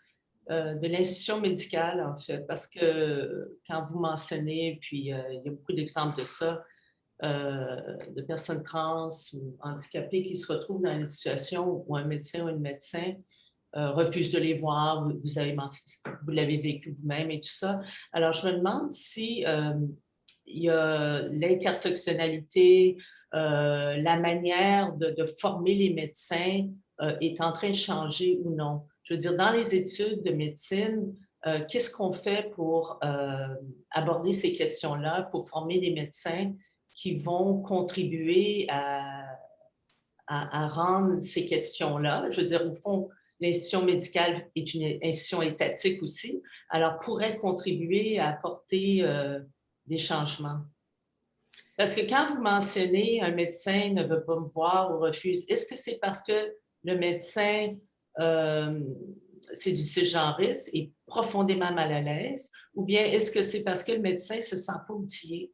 l'institution médicale, en fait, parce que quand vous mentionnez, puis il y a beaucoup d'exemples de ça, de personnes trans ou handicapées qui se retrouvent dans une situation où un médecin ou une médecin refuse de les voir, vous l'avez vécu vous-même et tout ça. Alors, je me demande si il y a l'intersectionnalité, la manière de former les médecins est en train de changer ou non. Je veux dire, dans les études de médecine, qu'est-ce qu'on fait pour aborder ces questions-là, pour former des médecins qui vont contribuer à rendre ces questions-là? Je veux dire, au fond, l'institution médicale est une institution étatique aussi, alors pourrait contribuer à apporter des changements. Parce que quand vous mentionnez un médecin ne veut pas me voir ou refuse, est-ce que c'est parce que le médecin, c'est du cisgenrisme, est profondément mal à l'aise, ou bien est-ce que c'est parce que le médecin ne se sent pas outillé?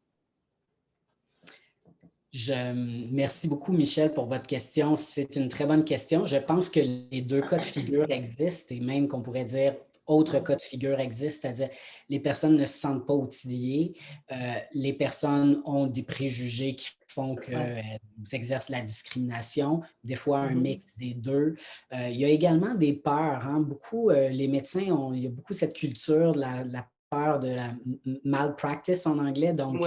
Merci beaucoup, Michel, pour votre question. C'est une très bonne question. Je pense que les deux cas de figure existent et même qu'on pourrait dire autres cas de figure existent, c'est-à-dire les personnes ne se sentent pas outillées, les personnes ont des préjugés qui font qu'elles exercent la discrimination, des fois un mix des deux. Il y a également des peurs. Hein. Beaucoup, les médecins, il y a beaucoup cette culture de la peur de la malpractice en anglais, donc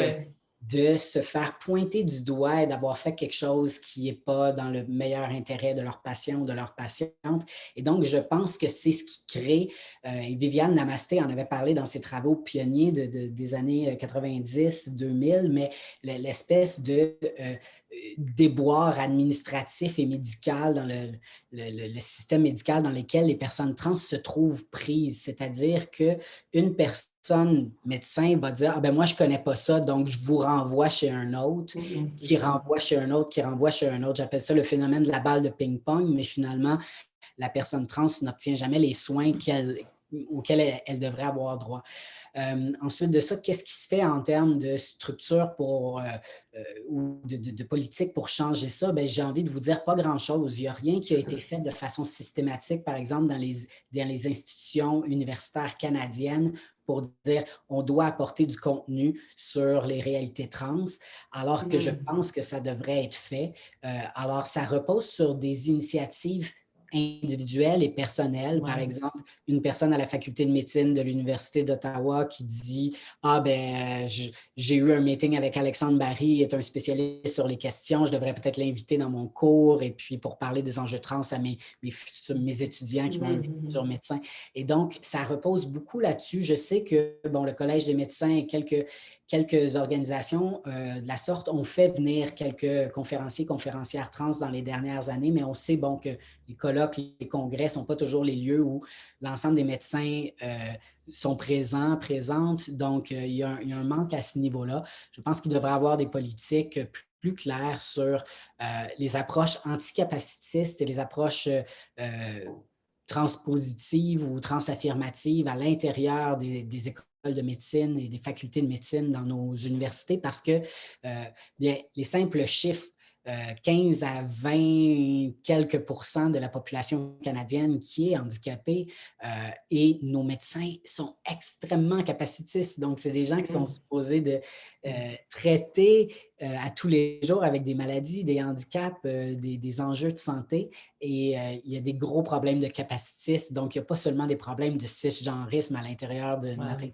de se faire pointer du doigt et d'avoir fait quelque chose qui n'est pas dans le meilleur intérêt de leur patient ou de leur patiente. Et donc, je pense que c'est ce qui crée, et Viviane Namasté en avait parlé dans ses travaux pionniers des années 90-2000, mais l'espèce de déboire administratif et médical dans le système médical dans lequel les personnes trans se trouvent prises. C'est-à-dire qu'une personne médecin va dire « Ah ben moi, je ne connais pas ça, donc je vous renvoie chez un autre, qui renvoie chez un autre, qui renvoie chez un autre. » J'appelle ça le phénomène de la balle de ping-pong, mais finalement, la personne trans n'obtient jamais les soins auxquels elle devrait avoir droit. Ensuite de ça, qu'est-ce qui se fait en termes de structure ou de politique pour changer ça? Bien, j'ai envie de vous dire pas grand-chose. Il n'y a rien qui a été fait de façon systématique, par exemple, dans les institutions universitaires canadiennes pour dire on doit apporter du contenu sur les réalités trans, alors que je pense que ça devrait être fait. Alors, ça repose sur des initiatives individuelle et personnelle. Par exemple, une personne à la faculté de médecine de l'Université d'Ottawa qui dit « Ah, ben, j'ai eu un meeting avec Alexandre Barry, il est un spécialiste sur les questions, je devrais peut-être l'inviter dans mon cours et puis pour parler des enjeux trans à mes étudiants qui vont être des futurs médecins. » Et donc, ça repose beaucoup là-dessus. Je sais que, bon, le Collège des médecins et quelques organisations de la sorte ont fait venir quelques conférencières trans dans les dernières années, mais on sait, bon, que les colloques, les congrès ne sont pas toujours les lieux où l'ensemble des médecins sont présentes. Donc, il y a un manque à ce niveau-là. Je pense qu'il devrait y avoir des politiques plus claires sur les approches anticapacitistes et les approches transpositives ou transaffirmatives à l'intérieur des écoles de médecine et des facultés de médecine dans nos universités parce que bien, les simples chiffres 15 à 20 quelques % de la population canadienne qui est handicapée et nos médecins sont extrêmement capacitistes. Donc, c'est des gens qui sont supposés de traiter à tous les jours avec des maladies, des handicaps, des enjeux de santé et il y a des gros problèmes de capacitisme. Donc, il n'y a pas seulement des problèmes de cisgenrisme à l'intérieur de notre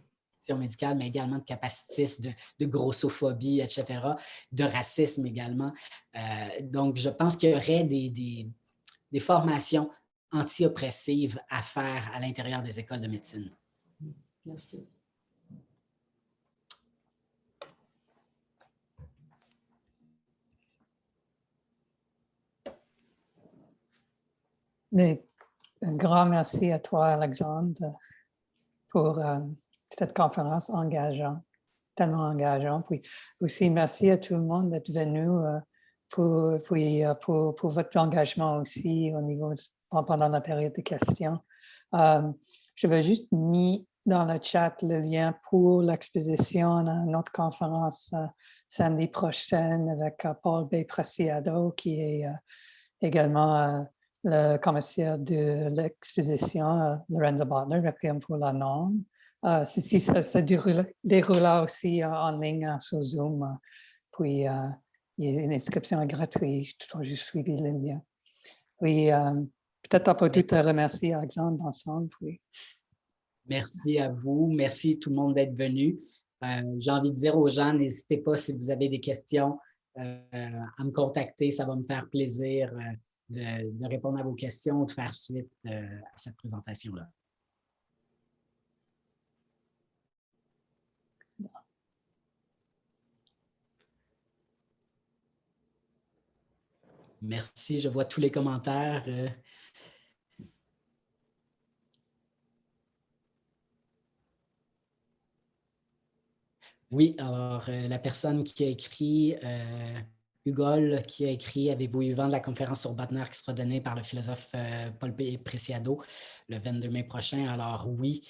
médicale, mais également de capacitisme, de grossophobie, etc., de racisme également. Donc, je pense qu'il y aurait des formations anti-oppressives à faire à l'intérieur des écoles de médecine. Merci. Un grand merci à toi, Alexandre, pour cette conférence engageante, tellement engageante. Puis aussi, merci à tout le monde d'être venu pour votre engagement aussi au niveau pendant la période de questions. Je vais juste mis dans le chat le lien pour l'exposition à une autre conférence samedi prochain avec Paul B. Preciado, qui est également le commissaire de l'exposition, Lorenza Butler, Requiem pour la norme. Ceci se déroulera aussi en ligne sur Zoom Puis, il y a une inscription gratuite. Tu dois juste suivre le lien. Puis, peut-être on peut tout te remercier, Alexandre, ensemble. Oui. Merci à vous. Merci tout le monde d'être venu. J'ai envie de dire aux gens, n'hésitez pas si vous avez des questions à me contacter. Ça va me faire plaisir de répondre à vos questions, de faire suite à cette présentation-là. Merci, je vois tous les commentaires. Oui, alors la personne qui a écrit, Hugol, qui a écrit « Avez-vous eu vent de la conférence sur Butner qui sera donnée par le philosophe Paul Preciado le 22 mai prochain? » Alors oui,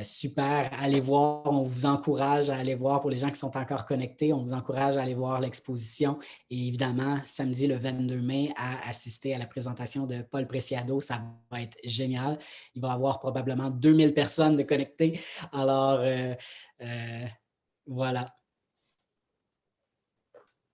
super, allez voir, on vous encourage à aller voir pour les gens qui sont encore connectés, on vous encourage à aller voir l'exposition et évidemment, samedi le 22 mai, à assister à la présentation de Paul Preciado, ça va être génial. Il va y avoir probablement 2000 personnes de connectées, alors voilà.